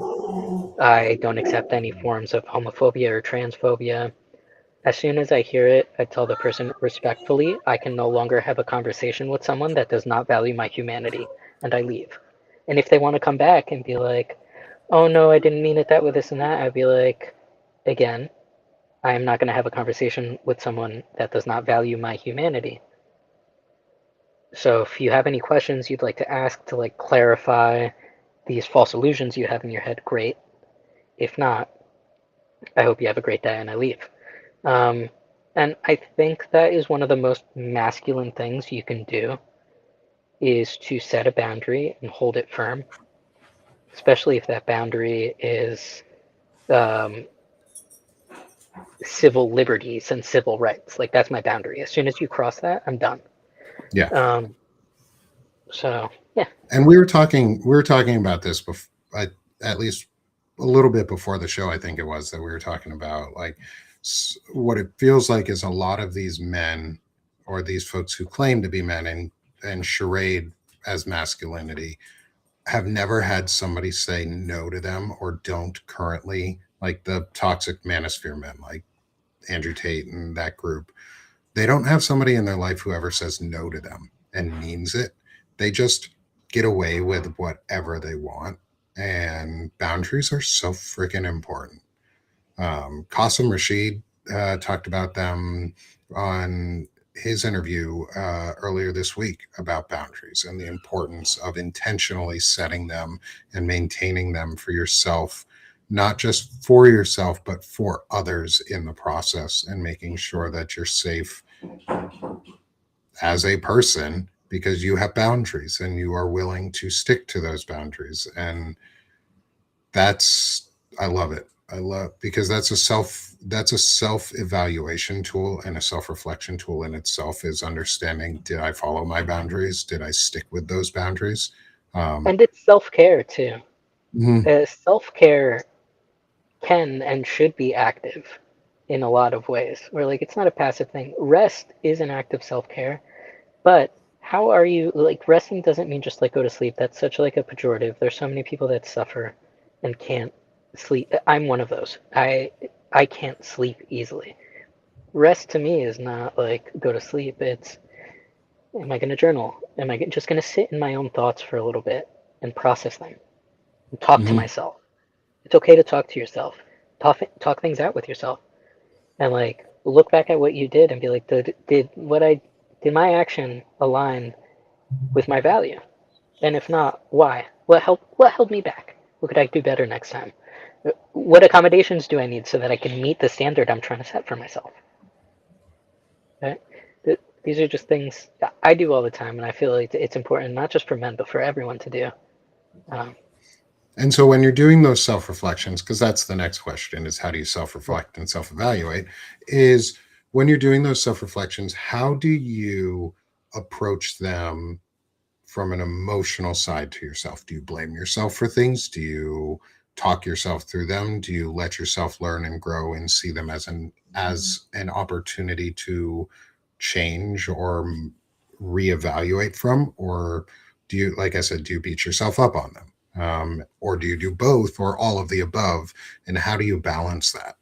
I don't accept any forms of homophobia or transphobia. As soon as I hear it, I tell the person respectfully, I can no longer have a conversation with someone that does not value my humanity, and I leave. And if they want to come back and be like, oh no, I didn't mean it that way, this and that, I'd be like, again, I am not going to have a conversation with someone that does not value my humanity. So if you have any questions you'd like to ask to like clarify these false illusions you have in your head, great. If not, I hope you have a great day and I leave. Um, and I think that is one of the most masculine things you can do is to set a boundary and hold it firm, especially if that boundary is um, civil liberties and civil rights. Like that's my boundary. As soon as you cross that, I'm done. Yeah. Um, so yeah, And we were talking about this before, at least a little bit before the show. I think it was that we were talking about like what it feels like is a lot of these men or these folks who claim to be men and charade as masculinity have never had somebody say no to them or don't currently, like the toxic manosphere men like Andrew Tate and that group. They don't have somebody in their life who ever says no to them and means it. They just get away with whatever they want. And boundaries are so freaking important. Qasim Rashid talked about them on his interview earlier this week about boundaries and the importance of intentionally setting them and maintaining them for yourself, not just for yourself, but for others in the process, and making sure that you're safe as a person because you have boundaries and you are willing to stick to those boundaries. And that's, I love it. I love, because that's a self evaluation tool and a self reflection tool in itself, is understanding, did I follow my boundaries, did I stick with those boundaries? um and it's self care too. mhm. Self care can and should be active in a lot of ways. Where like it's not a passive thing. Rest is an act of self care. But how are you like resting doesn't mean just like go to sleep. That's such like a pejorative. There's so many people that suffer and can't sleep. I'm one of those. I can't sleep easily. Rest to me is not like go to sleep. It's am I going to journal? Am I just going to sit in my own thoughts for a little bit and process them and talk to Mhm. myself? It's okay to talk to yourself. Talk things out with yourself and like look back at what you did and be like, did my action align with my value? And if not, why? What held me back? What could I do better next time? What accommodations do I need so that I can meet the standard I'm trying to set for myself? Right? These are just things I do all the time, and I feel like it's important not just for men but for everyone to do. Um, And so when you're doing those self reflections, because that's the next question, is how do you self yeah. reflect and self evaluate? Is when you're doing those self reflections, how do you approach them from an emotional side to yourself? Do you blame yourself for things? Do you talk yourself through them? Do you let yourself learn and grow and see them as an opportunity to change or reevaluate from? Or do you, like I said, do you beat yourself up on them? Or do you do both or all of the above? And how do you balance that?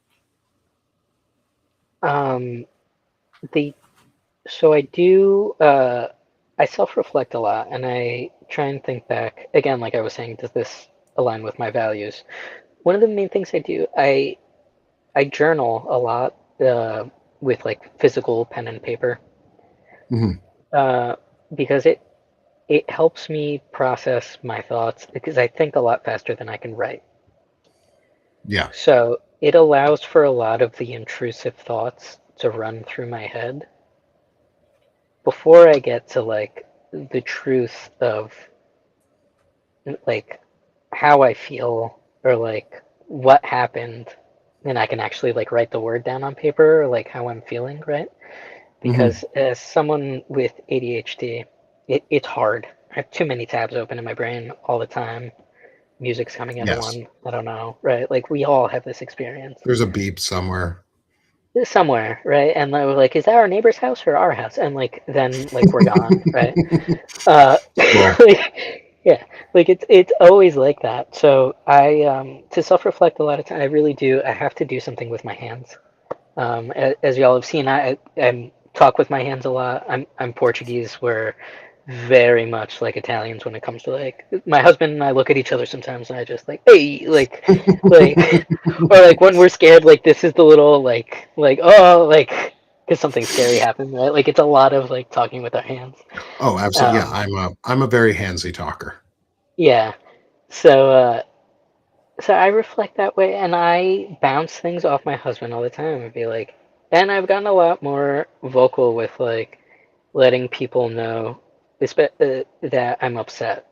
Um, the so I do I self-reflect a lot, and I try and think back again, like I was saying, does this align with my values? One of the main things I do, I journal a lot with like physical pen and paper Hmm. uh, because it helps me process my thoughts because I think a lot faster than I can write. Yeah. So it allows for a lot of the intrusive thoughts to run through my head before I get to like the truth of like how I feel or like what happened. And I can actually like write the word down on paper or like how I'm feeling, right? Hmm. Because as someone with ADHD, it's hard. I have too many tabs open in my brain all the time. Music's coming out of Yes. one. I don't know, right? Like we all have this experience There's a beep somewhere. somewhere, right? And I was like, is that our neighbor's house or our house? And like then like we're gone, right? Cool. Like, yeah, like it's always like that. So I to self-reflect a lot of time, I really do. I have to do something with my hands. As y'all have seen, I talk with my hands a lot. I'm Portuguese. We're very much like Italians when it comes to like my husband and I look at each other sometimes and I just like hey like or like when we're scared like this is the little like oh like because something scary happened, right? Like it's a lot of like talking with our hands. Oh, absolutely. Yeah, Um, I'm a very handsy talker. yeah. So so I reflect that way and I bounce things off my husband all the time and be like, and I've gotten a lot more vocal with like letting people know that I'm upset.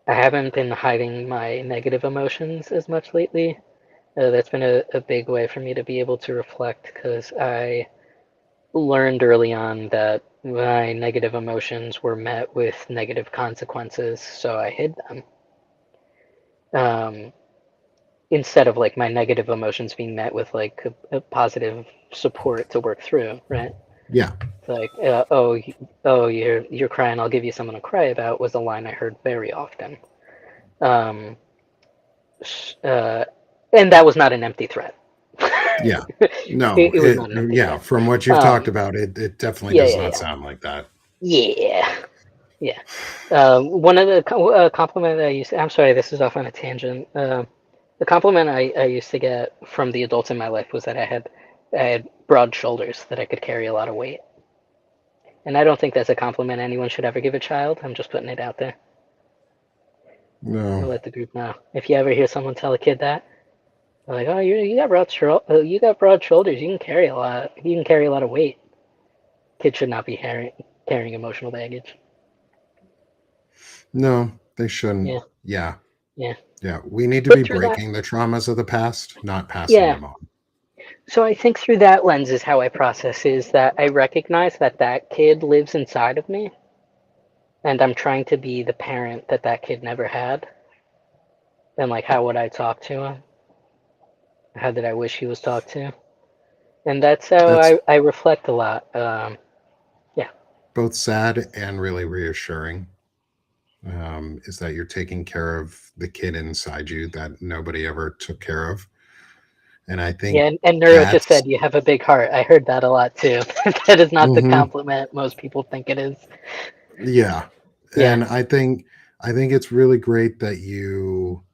I haven't been hiding my negative emotions as much lately. That's been a big way for me to be able to reflect because I learned early on that my negative emotions were met with negative consequences, so I hid them. Um, Instead of like my negative emotions being met with like a positive support to work through, right? Yeah. Like, oh, oh, you're crying. I'll give you something to cry about was a line I heard very often. Um, uh, and that was not an empty threat. Yeah. No, It was not an empty yeah, threat. from what you've talked Um, about, it definitely yeah, does yeah, not yeah, sound like that. yeah, yeah. One of the compliment I used. I'm sorry, this is off on a tangent. The compliment I used to get from the adults in my life was that I had broad shoulders, that I could carry a lot of weight. And I don't think that's a compliment anyone should ever give a child. I'm just putting it out there. No. I'll let the group know. If you ever hear someone tell a kid that, they're like, "Oh, you got you got broad shoulders. You can carry a lot. You can carry a lot of weight." Kids should not be carrying emotional baggage. No, they shouldn't. Yeah, Yeah. yeah. Yeah. We need to But be through that, breaking the traumas of the past, not passing yeah. them on. So I think through that lens is how I process is that I recognize that that kid lives inside of me, and I'm trying to be the parent that that kid never had. And like, how would I talk to him? How did I wish he was talked to? And that's how That's I reflect a lot. Yeah, both sad and really reassuring. Is that you're taking care of the kid inside you that nobody ever took care of. And I think yeah. And Neuro just that's, said you have a big heart. I heard that a lot too. That is not the mhm, compliment most people think it is. yeah. Yeah, And I think it's really great that you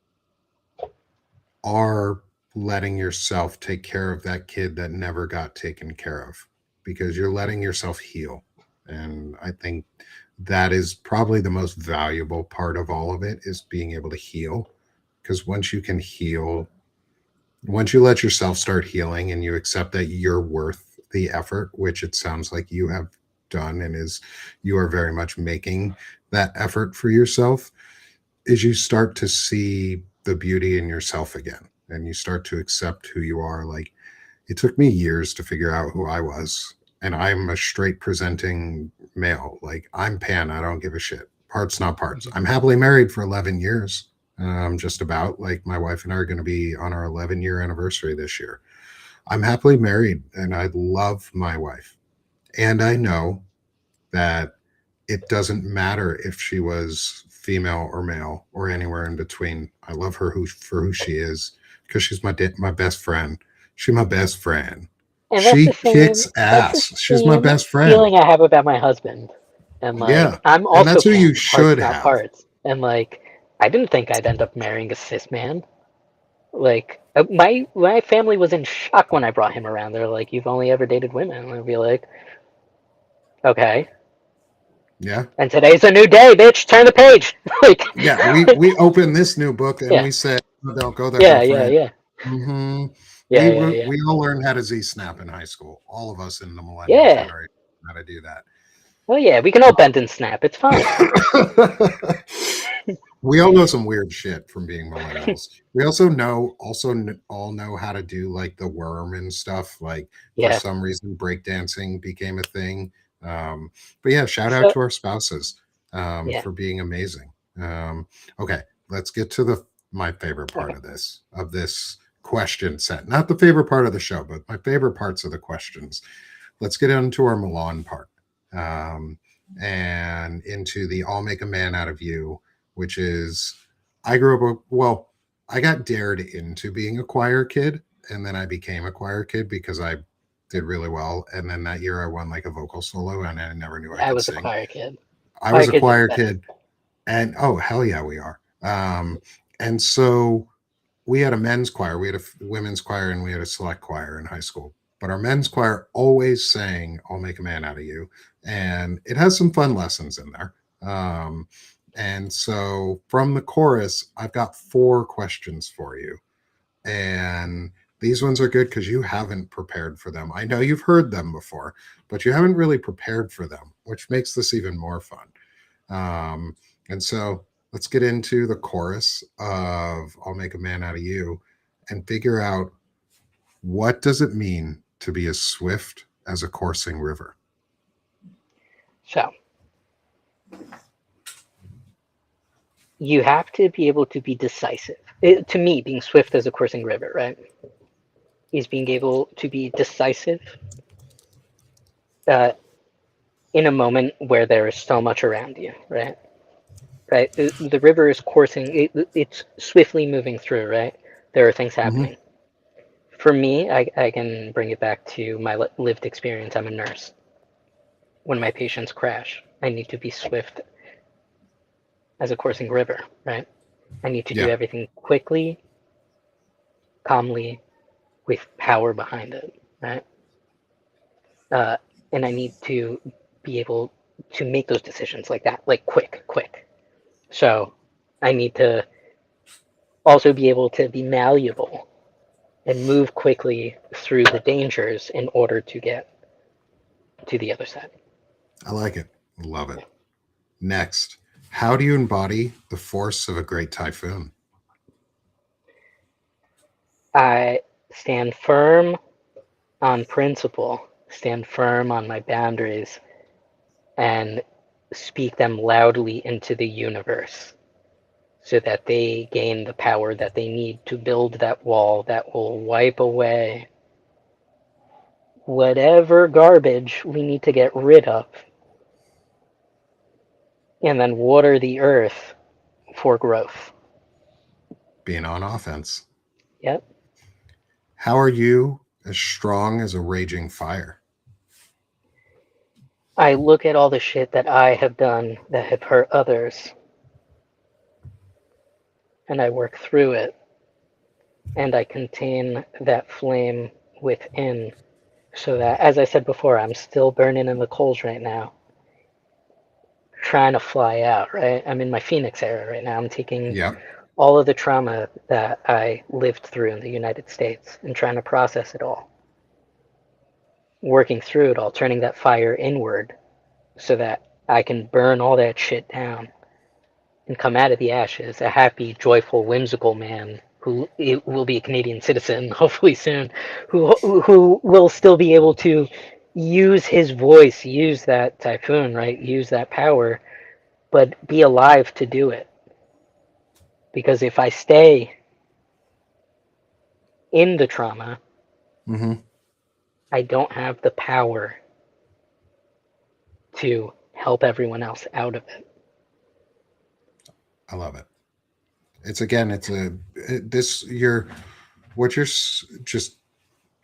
are letting yourself take care of that kid that never got taken care of, because you're letting yourself heal. And I think that is probably the most valuable part of all of it, is being able to heal. Because once you can heal, once you let yourself start healing and you accept that you're worth the effort, which it sounds like you have done, and is, you are very much making that effort for yourself, is you start to see the beauty in yourself again, and you start to accept who you are. Like, it took me years to figure out who I was, and I'm a straight presenting male. Like, I'm pan, I don't give a shit. Parts, not parts. I'm happily married for 11 years. Just about, like, my wife and I are going to be on our 11-year anniversary this year. I'm happily married and I love my wife. And I know that it doesn't matter if she was female or male or anywhere in between. I love her for who she is because she's my best friend. She's my best friend. And She kicks that's the ass. She's my same best friend. feeling I have about my husband. And Yeah. like I'm And also that's who you pan, parts should not have. parts. And like I didn't think I'd end up marrying a cis man. Like my family was in shock when I brought him around. They're like, "You've only ever dated women." And I'd be like, "Okay." Yeah. And today's a new day, bitch. Turn the page. like, Yeah. We opened this new book and yeah, we said, "Oh, don't go there, yeah, yeah, girlfriend." yeah, hmm yeah, yeah, yeah, we all learned how to Z snap in high school. All of us in the millennial yeah. generation know how to do that. Well, yeah, we can all bend and snap. It's fine. We all know some weird shit from being millennials. We also all know how to do like the worm and stuff. Like for Yeah. some reason, breakdancing became a thing. Um, but yeah, shout out So to our spouses yeah. for being amazing. Okay, let's get to the my favorite part Okay. of this question set. Not the favorite part of the show, but my favorite parts of the questions. Let's get into our Milan part um, and into the "I'll make a man out of you," which is I grew up. Well, I got dared into being a choir kid, and then I became a choir kid because I did really well. And then that year I won like a vocal solo, and I never knew I I could was a sing. choir kid. I Choir was a kids are the choir best. kid, and oh hell yeah, we are. And so we had a men's choir, we had a women's choir, and we had a select choir in high school. But our men's choir always sang "I'll Make a Man Out of You," and it has some fun lessons in there. Um, and so from the chorus, I've got 4 questions for you, and these ones are good because you haven't prepared for them. I know you've heard them before, but you haven't really prepared for them, which makes this even more fun. Um, and so let's get into the chorus of "I'll Make a Man Out of You" and figure out what does it mean to be as swift as a coursing river. So you have to be able to be decisive. To me, being swift as a coursing river, right, is being able to be decisive uh, in a moment where there is so much around you, right? Right. The river is coursing. It's swiftly moving through, right? There are things Mm-hmm. happening. For me, I can bring it back to my lived experience. I'm a nurse. When my patients crash, I need to be swift as a coursing river, right? I need to do Yeah, everything quickly, calmly, with power behind it, right? Uh, and I need to be able to make those decisions like that, like quick, quick. So I need to also be able to be malleable and move quickly through the dangers in order to get to the other side. I like it. Love it. Next, how do you embody the force of a great typhoon? I stand firm on principle, stand firm on my boundaries, and speak them loudly into the universe so that they gain the power that they need to build that wall that will wipe away whatever garbage we need to get rid of and then water the earth for growth. Being on offense. Yep. How are you as strong as a raging fire? I look at all the shit that I have done that have hurt others and I work through it and I contain that flame within so that, as I said before, I'm still burning in the coals right now, trying to fly out, right? I'm in my Phoenix era right now. I'm taking Yeah, all of the trauma that I lived through in the United States and trying to process it all, working through it all, turning that fire inward so that I can burn all that shit down and come out of the ashes a happy, joyful, whimsical man who will be a Canadian citizen hopefully soon, who will still be able to use his voice, use that typhoon, right? Use that power, but be alive to do it. Because if I stay in the trauma, hmm I don't have the power to help everyone else out of it. I love it. It's again, it's a this you're what you're just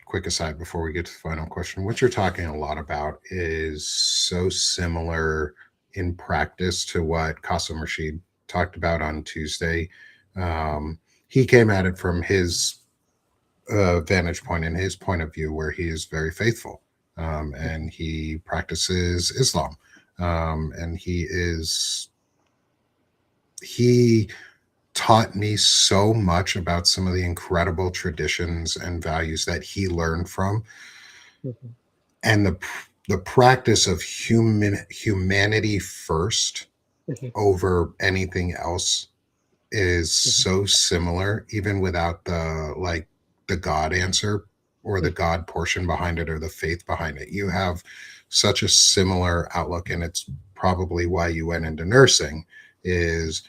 quick aside before we get to the final question. What you're talking a lot about is so similar in practice to what Qasim Rashid talked about on Tuesday. Um, he came at it from his vantage point and his point of view, where he is very faithful, and he practices Islam, and he taught me so much about some of the incredible traditions and values that he learned from, Mhm, and the practice of humanity first mhm, over anything else is mhm, so similar, even without the God answer or the mhm, God portion behind it or the faith behind it. You have such a similar outlook, and it's probably why you went into nursing. Is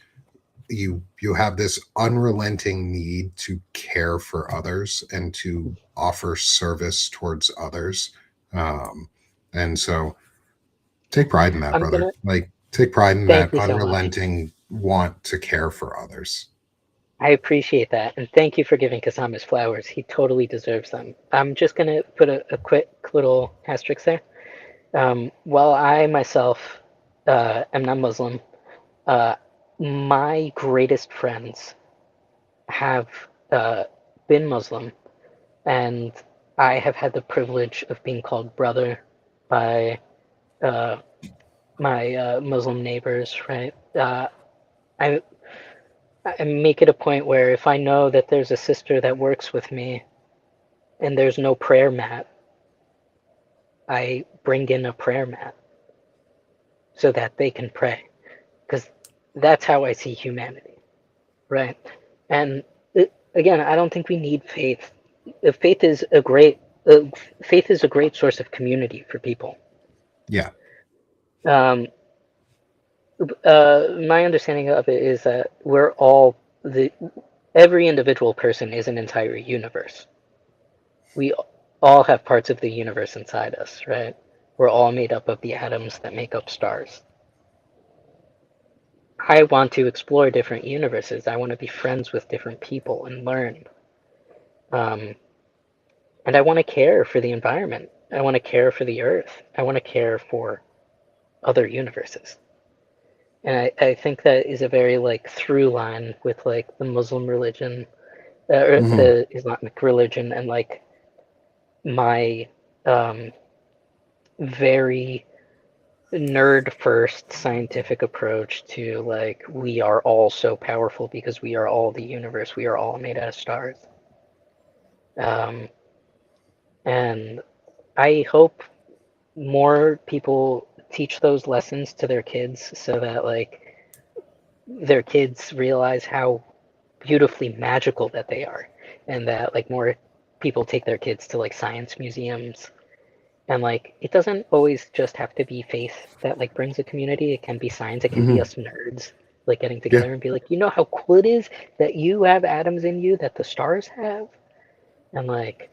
you have this unrelenting need to care for others and to mhm. offer service towards others, um, and so take pride in that, I'm brother. gonna Like, take pride in that thank you so much. unrelenting want to care for others. I appreciate that, and thank you for giving Kasam his flowers. He totally deserves them. I'm just gonna put a quick little asterisk there. While I myself am not Muslim, uh, my greatest friends have been Muslim, and I have had the privilege of being called brother by uh, my Muslim neighbors. Right? I I make it a point where if I know that there's a sister that works with me and there's no prayer mat, I bring in a prayer mat so that they can pray, because that's how I see humanity, right? And again, I don't think we need faith. Faith is a great faith is a great source of community for people. Yeah. Um, my understanding of it is that we're all the every individual person is an entire universe. We all have parts of the universe inside us, right? We're all made up of the atoms that make up stars. I want to explore different universes. I want to be friends with different people and learn. Um, and I want to care for the environment. I want to care for the earth. I want to care for other universes. And I think that is a very like through line with like the Muslim religion or Hmm. the Islamic religion and like my um, very nerd first scientific approach to like we are all so powerful because we are all the universe. We are all made out of stars. Um, and I hope more people teach those lessons to their kids so that like their kids realize how beautifully magical that they are, and that like more people take their kids to like science museums. And like it doesn't always just have to be faith that like brings a community. It can be science. It can be Hmm. us nerds like getting Yeah. together and be like, you know how cool it is that you have atoms in you that the stars have? And like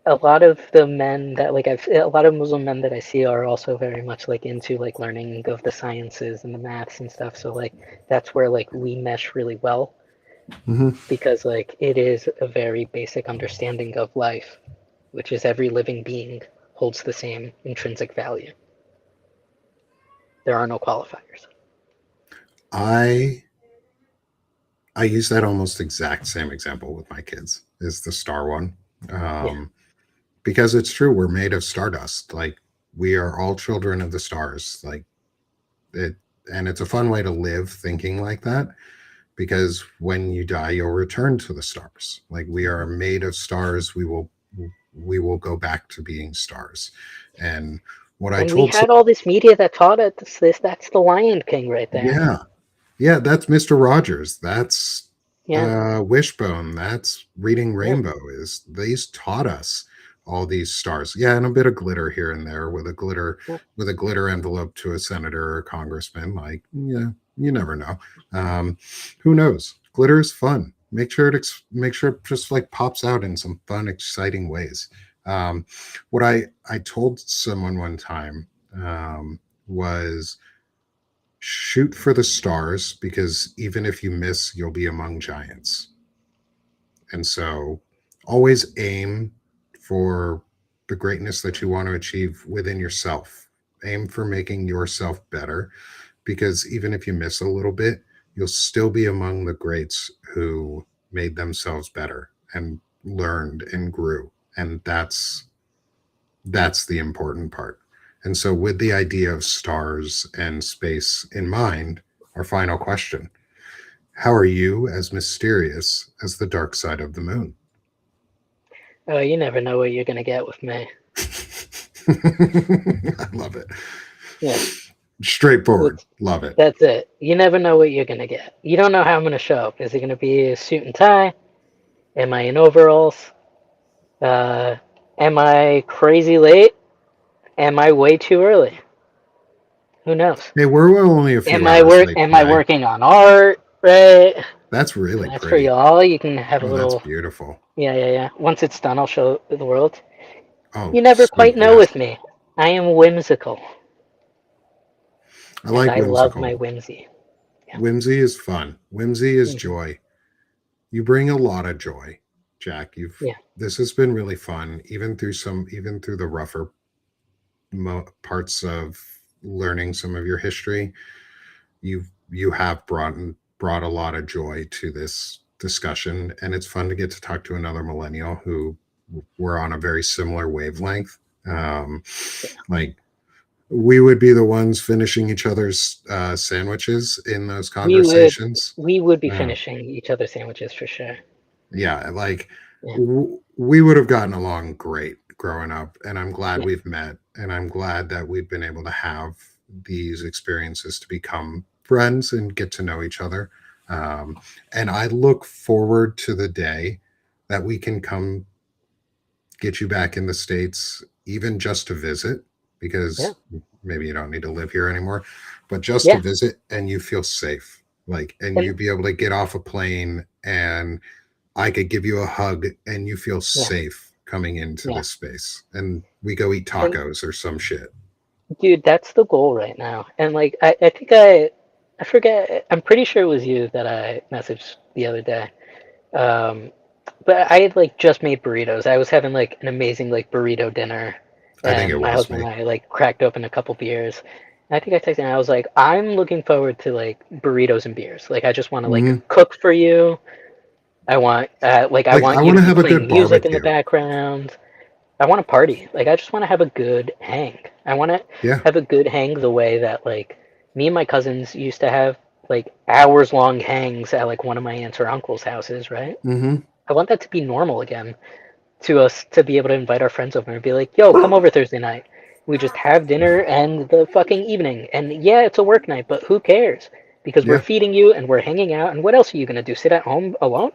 a lot of the men that like a lot of Muslim men that I see are also very much like into like learning of the sciences and the maths and stuff. So like that's where like we mesh really well, Hmm. because like it is a very basic understanding of life, which is every living being holds the same intrinsic value. There are no qualifiers. I I use that almost exact same example with my kids, is the star one. Yeah. Um, because it's true, we're made of stardust. Like, we are all children of the stars. Like, it, and it's a fun way to live thinking like that, because when you die, you'll return to the stars. Like, we are Mhm. made of stars. We will go back to being stars. And what I And we told some, had all this media that taught us this. That's the Lion King right there. yeah, yeah, that's Mr. Rogers. That's Yeah. Wishbone. That's Reading Yeah. Rainbow. Is these taught us all these stars? Yeah, and a bit of glitter here and there Yeah. with a glitter envelope to a senator or a congressman. Like, yeah, you never know. Um, who knows? Glitter is fun. Make sure it just like pops out in some fun, exciting ways. What I told someone one time. was shoot for the stars, because even if you miss, you'll be among giants. And so always aim for the greatness that you want to achieve within yourself. Aim for making yourself better, because even if you miss a little bit, you'll still be among the greats who made themselves better and learned and grew. And that's the important part. And so, with the idea of stars and space in mind, our final question: how are you as mysterious as the dark side of the moon? Oh, you never know what you're gonna get with me. I love it. Yeah, Straightforward. it's Love it. that's it. You never know what you're gonna get. You don't know how I'm gonna show up. Is it gonna be a suit and tie? Am I in overalls? Uh, am I crazy late? Am I way too early? Who knows? Hey, we're only a few hours late Am I today. working on art? Right? That's And really that's for pretty. y'all. You can have a Oh, that's little. beautiful. Yeah. Once it's done, I'll show the world. Oh, You never quite sweet. know Yes. with me. I am whimsical, I and like I love my whimsical. whimsy. Yeah. Whimsy is fun. Whimsy is Hmm. joy. You bring a lot of joy, Jack. You've Yeah. This has been really fun, even through the rougher parts of learning some of your history. You have brought a lot of joy to this discussion, and it's fun to get to talk to another millennial who we're on a very similar wavelength. Um, like we would be the ones finishing each other's sandwiches in those We would conversations. we would be Uh, finishing each other's sandwiches for sure. yeah, like Yeah. we would have gotten along great growing up, and I'm glad Yeah. we've met, and I'm glad that we've been able to have these experiences to become friends and get to know each other. Um, and I look forward to the day that we can come get you back in the States, even just to visit, Yeah. because maybe you don't need to live here anymore, but just to Yeah. visit and you feel safe. Like, and And you'd be able to get off a plane and I could give you a hug and you feel yeah. safe coming into Yeah. this space. And we go eat And tacos or some shit. dude, that's the goal right now. And like I think I forget, I'm pretty sure it was you that I messaged the other day. Um, but I had like just made burritos. I was having like an amazing like burrito dinner, I think it and my was husband me. and I like cracked open a couple beers. And I think I texted and I was like, I'm looking forward to like burritos and beers. Like I just want to like Hmm. cook for you. I Like, I want you want to to be have a playing good music in the barbecue. background. I want to party. Like I just want to have a good hang. I want to Yeah. have a good hang the way that like me and my cousins used to have like hours long hangs at like one of my aunts or uncle's houses, right? Hmm. I want that to be normal again, to us to be able to invite our friends over and be like, "Yo, come over Thursday night. We just have dinner and the fucking evening. And yeah, it's a work night, but who cares? Because we're Yeah. feeding you and we're hanging out. And what else are you gonna do? Sit at home alone?"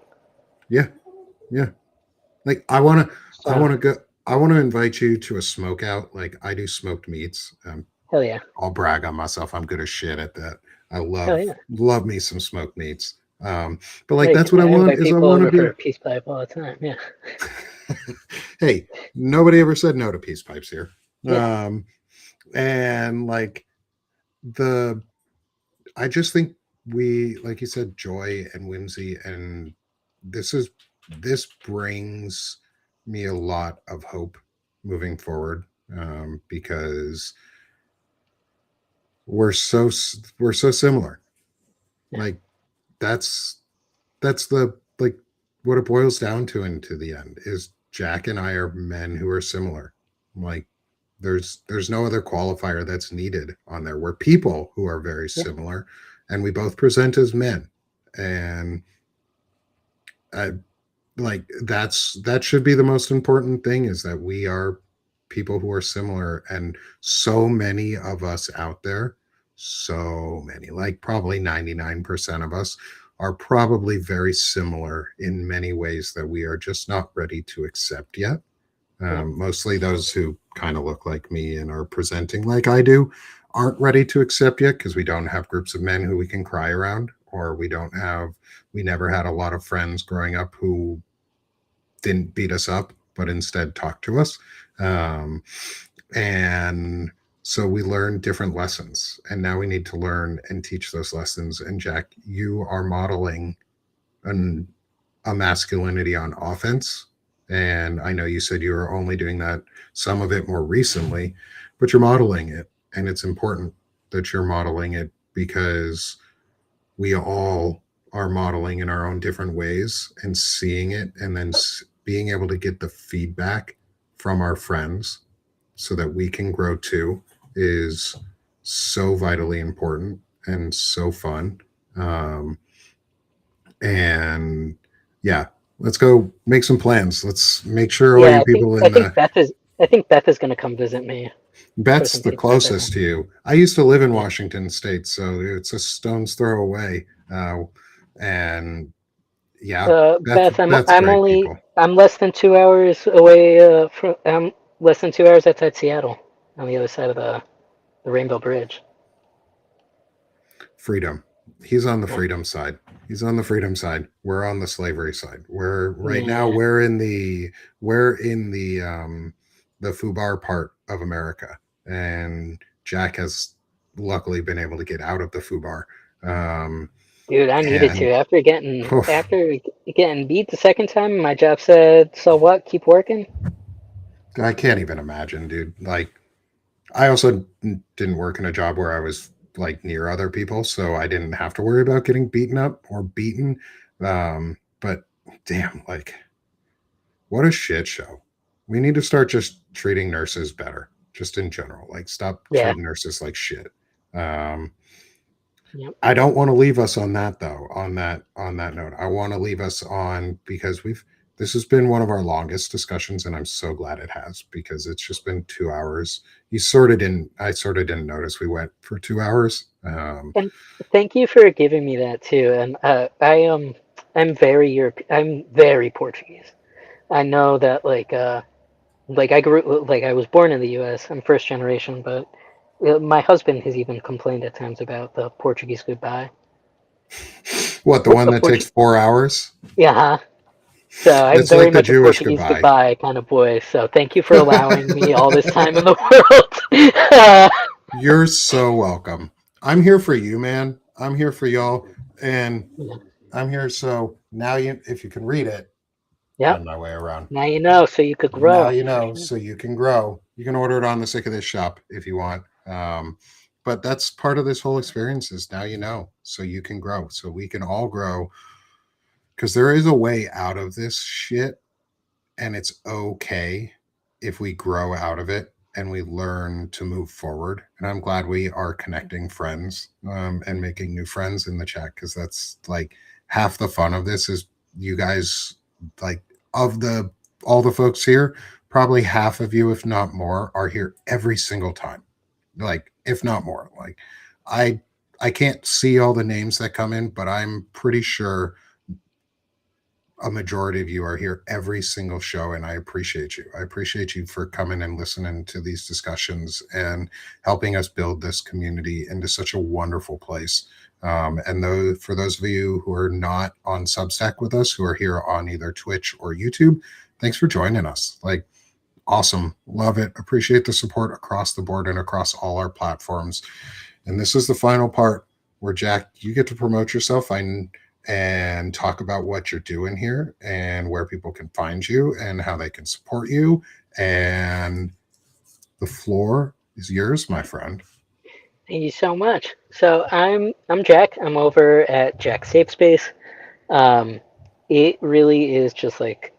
Yeah. Yeah. Like, I So want to go, I want to invite you to a smoke out. Like, I do smoked meats. hell yeah, I'll brag on myself. I'm good as shit at that. I hell yeah. love me some smoked meats. But like, Right, that's what I I want invite is I people want to over be. for a peace pipe all the time. Yeah, Hey, nobody ever said no to peace pipes here. yeah, Um, and like the, I just think we, like you said, joy and whimsy, and this is this brings me a lot of hope moving forward, because we're so similar. yeah, Like that's the like what it boils down to into the end is Jack and I are men who are similar. Like there's no other qualifier that's needed on there. We're people who are very yeah, similar, and we both present as men. And I like that should be the most important thing, is that we are people who are similar, and so many of us out there, so many, like probably 99% of us are probably very similar in many ways that we are just not ready to accept yet. yeah, Mostly those who kind of look like me and are presenting like I do aren't ready to accept yet, because we don't have groups of men who we can cry around, or we never had a lot of friends growing up who didn't beat us up, but instead talked to us. Um, and So we learn different lessons, and now we need to learn and teach those lessons. And Jack, you are modeling an, a masculinity on offense. And I know you said you were only doing that, some of it more recently, but you're modeling it. And it's important that you're modeling it because we all are modeling in our own different ways and seeing it, and then being able to get the feedback from our friends so that we can grow too is so vitally important and so fun. Um, and yeah, let's go make some plans. Let's make sure all Yeah, you people I in think the Beth is going to come visit me for Bet's some the pizza. closest to you. I used to live in Yeah. Washington State, so it's a stone's throw away. And yeah, Beth, Beth's great people. I'm less than 2 hours away from I'm less than 2 hours outside Seattle, on the other side of the Rainbow Bridge. Freedom. He's on the Yeah. freedom side. He's on the freedom side. We're on the slavery side. We're right now Yeah. we're in the FUBAR part of America, and Jack has luckily been able to get out of the FUBAR. Um, Dude, I needed to. and oof, After getting beat the second time, my job said, "So what? Keep working." I can't even imagine, dude. Like I also didn't work in a job where I was like near other people, so I didn't have to worry about getting beaten up or beaten. But damn, like what a shit show. We need to start just treating nurses better, just in general. Like stop Yeah. treating nurses like shit. Um, Yep. I don't want to leave us on that though. On that note, I want to leave us on because we've this has been one of our longest discussions, and I'm so glad it has because it's just been 2 hours. You sort of didn't. I sort of didn't notice we went for 2 hours. And thank you for giving me that too. And I'm very I'm very Portuguese. I know that like I was born in the U.S. I'm first generation, but my husband has even complained at times about the Portuguese goodbye. What, the What's one the that takes Portuguese? 4 hours? Yeah, huh? So I'm It's very like the much a Jewish Portuguese goodbye. goodbye kind of boy. So thank you for allowing me all this time in the world. You're so welcome. I'm here for you, man. I'm here for y'all, and I'm here. So now you, if you can read it, Yep. find my way around. Now you know, so you could Now grow you for know, sure. so you can grow. You can order it on the Sick of This shop if you want. But that's part of this whole experience is now you know, so you can grow, so we can all grow because there is a way out of this shit, and it's okay if we grow out of it and we learn to move forward. And I'm glad we are connecting friends and making new friends in the chat because that's like half the fun of this is you guys like of the all the folks here, probably half of you, if not more, are here every single time. Like, if not more. Like I I can't see all the names that come in, but I'm pretty sure a majority of you are here every single show, and I appreciate you. I appreciate you for coming and listening to these discussions and helping us build this community into such a wonderful place. And those, for those of you who are not on Substack with us, who are here on either Twitch or YouTube, thanks for joining us. Like, awesome, love it, appreciate the support across the board and across all our platforms. And this is the final part where Jack, you get to promote yourself and talk about what you're doing here and where people can find you and how they can support you. And the floor is yours, my friend. Thank you so much. So I'm Jack. I'm over at Jack Safe Space. Um, it really is just like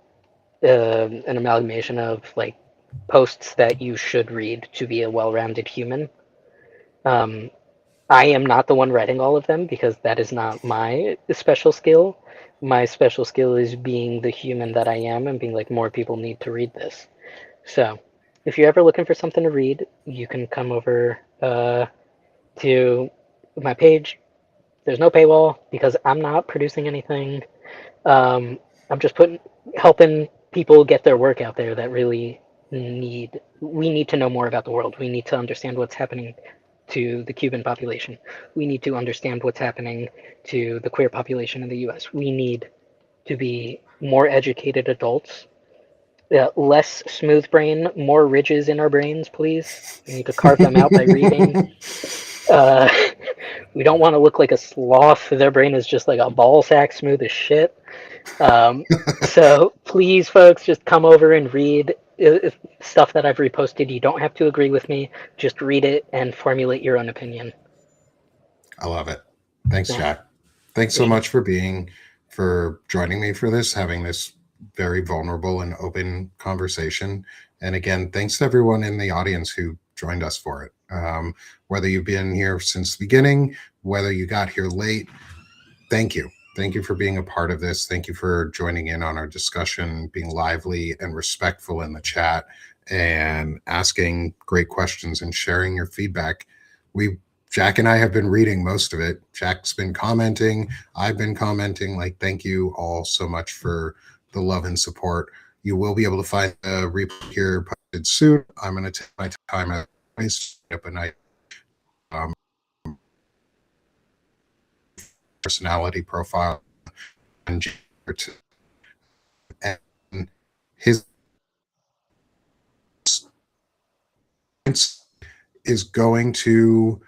an amalgamation of like posts that you should read to be a well-rounded human. Um, I am not the one writing all of them because that is not my special skill. My special skill is being the human that I am and being like more people need to read this. So, if you're ever looking for something to read, you can come over to my page. There's no paywall because I'm not producing anything. Um, I'm just helping people get their work out there that really we need to know more about the world. We need to understand what's happening to the Cuban population. We need to understand what's happening to the queer population in the US. We need to be more educated adults less smooth brain, more ridges in our brains, please. We need to carve them out by reading. Uh, we don't want to look like a sloth. Their brain is just like a ball sack, smooth as shit. Um, so please, folks, just come over and read stuff that I've reposted. You don't have to agree with me. Just read it and formulate your own opinion. I love it. Thanks, Yeah, Jack. Thanks for so sure. much for joining me for this, having this very vulnerable and open conversation. And again, thanks to everyone in the audience who joined us for it. Whether you've been here since the beginning, whether you got here late, thank you. Thank you for being a part of this. Thank you for joining in on our discussion, being lively and respectful in the chat, and asking great questions and sharing your feedback. We Jack and I have been reading most of it. Jack's been commenting. I've been commenting. Like, thank you all so much for the love and support. You will be able to find a replay here posted soon. I'm going to take my time at a night personality profile and his is going to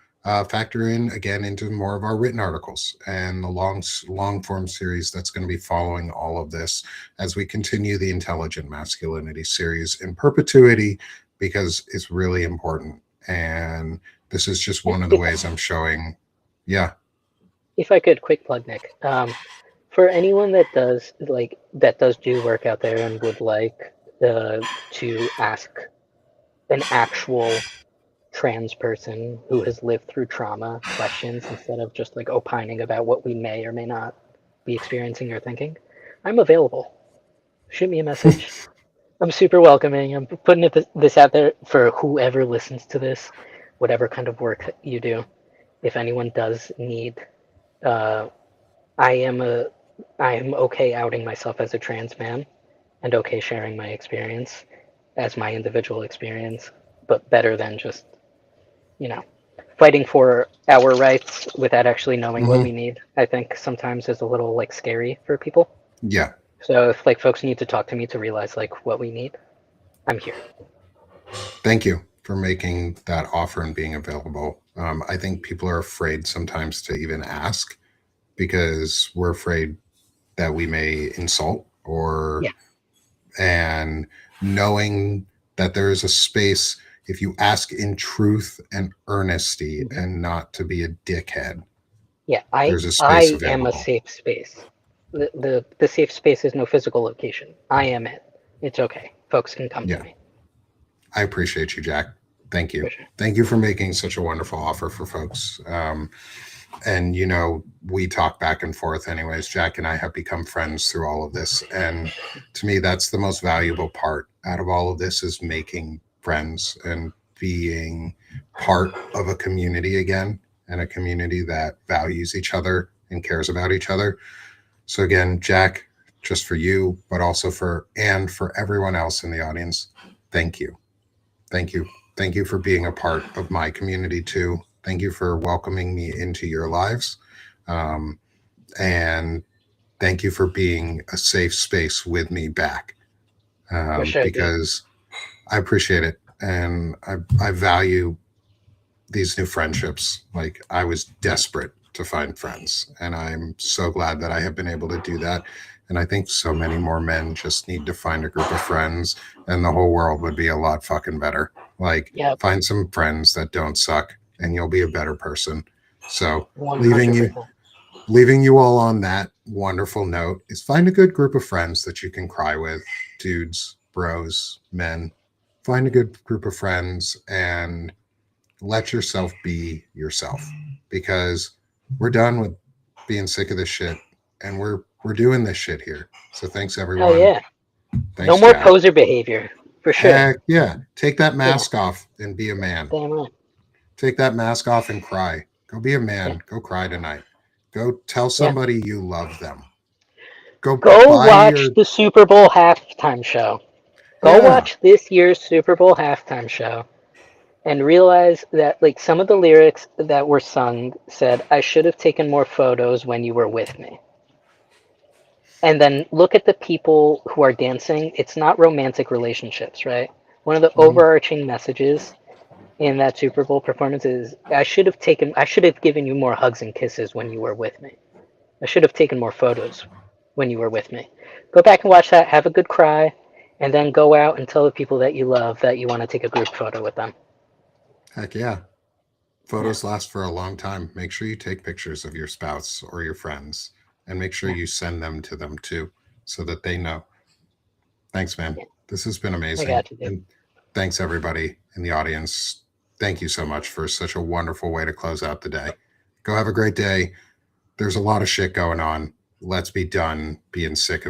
factor in again into more of our written articles and the long form series that's going to be following all of this as we continue the intelligent masculinity series in perpetuity, because it's really important. And this is just And one of the ways I'm showing. Yeah. if I could, quick plug, Nick. For anyone that does do work out there and would like to ask an actual trans person who has lived through trauma questions instead of just like opining about what we may or may not be experiencing or thinking, I'm available. Shoot me a message. I'm super welcoming. I'm putting this out there for whoever listens to this, whatever kind of work you do. If anyone does need, uh, I am a, I am okay outing myself as a trans man and okay sharing my experience as my individual experience, but better than just, you know, fighting for our rights without actually knowing what Mm-hmm. we need. I think sometimes is a little like scary for people. Yeah. So if like folks need to talk to me to realize like what we need, I'm here. Thank you for making that offer and being available. I think people are afraid sometimes to even ask because we're afraid that we may insult or, Yeah. and knowing that there is a space if you ask in truth and earnesty Mm-hmm. and not to be a dickhead, Yeah, I there's a space I am a available. safe space. The safe space is no physical location. I am it. It's okay. Folks can come to Yeah. me. I appreciate you, Jack. Thank For you. sure. Thank you for making such a wonderful offer for folks. And we talk back and forth anyways. Jack and I have become friends through all of this, and to me that's the most valuable part out of all of this, is making friends and being part of a community again, and a community that values each other and cares about each other. So again, Jack, just for you, but also for everyone else in the audience, thank you. Thank you. Thank you for being a part of my community too. Thank you for welcoming me into your lives. Um, and thank you for being a safe space with me back, For sure, dude. because I appreciate it. And I value these new friendships. Like, I was desperate to find friends, and I'm so glad that I have been able to do that. And I think so many more men just need to find a group of friends, and the whole world would be a lot fucking better. Like, Yep. find some friends that don't suck, and you'll be a better person. So, leaving you 100%. leaving you all on that wonderful note is find a good group of friends that you can cry with, dudes, bros, men. Find a good group of friends and let yourself be yourself, because we're done with being sick of this shit, and we're doing this shit here. So thanks Hell everyone. yeah. No Thanks, more Jack. poser behavior. For sure. Heck yeah. Take that Yeah. mask off and be a man. Damn right. Take that mask off and cry. Go be a Yeah. man. Go cry tonight. Go tell Yeah. somebody you love them. Go Go buy watch your, the Super Bowl halftime show. Go yeah. watch this year's Super Bowl halftime show and realize that like some of the lyrics that were sung said, I should have taken more photos when you were with me. And then look at the people who are dancing. It's not romantic relationships, right? One of the Mhm. overarching messages in that Super Bowl performance is I should have given you more hugs and kisses when you were with me. I should have taken more photos when you were with me. Go back and watch that, have a good cry, and then go out and tell the people that you love that you want to take a group photo with them. Heck yeah. Yeah, Photos last for a long time. Make sure you take pictures of your spouse or your friends and make sure yeah, you send them to them too so that they know. Thanks, man. yeah. This has been I amazing. got you, dude. And thanks, everybody in the audience. Thank you so much for such a wonderful way to close out the day. Go have a great day. There's a lot of shit going on. Let's be done being sick of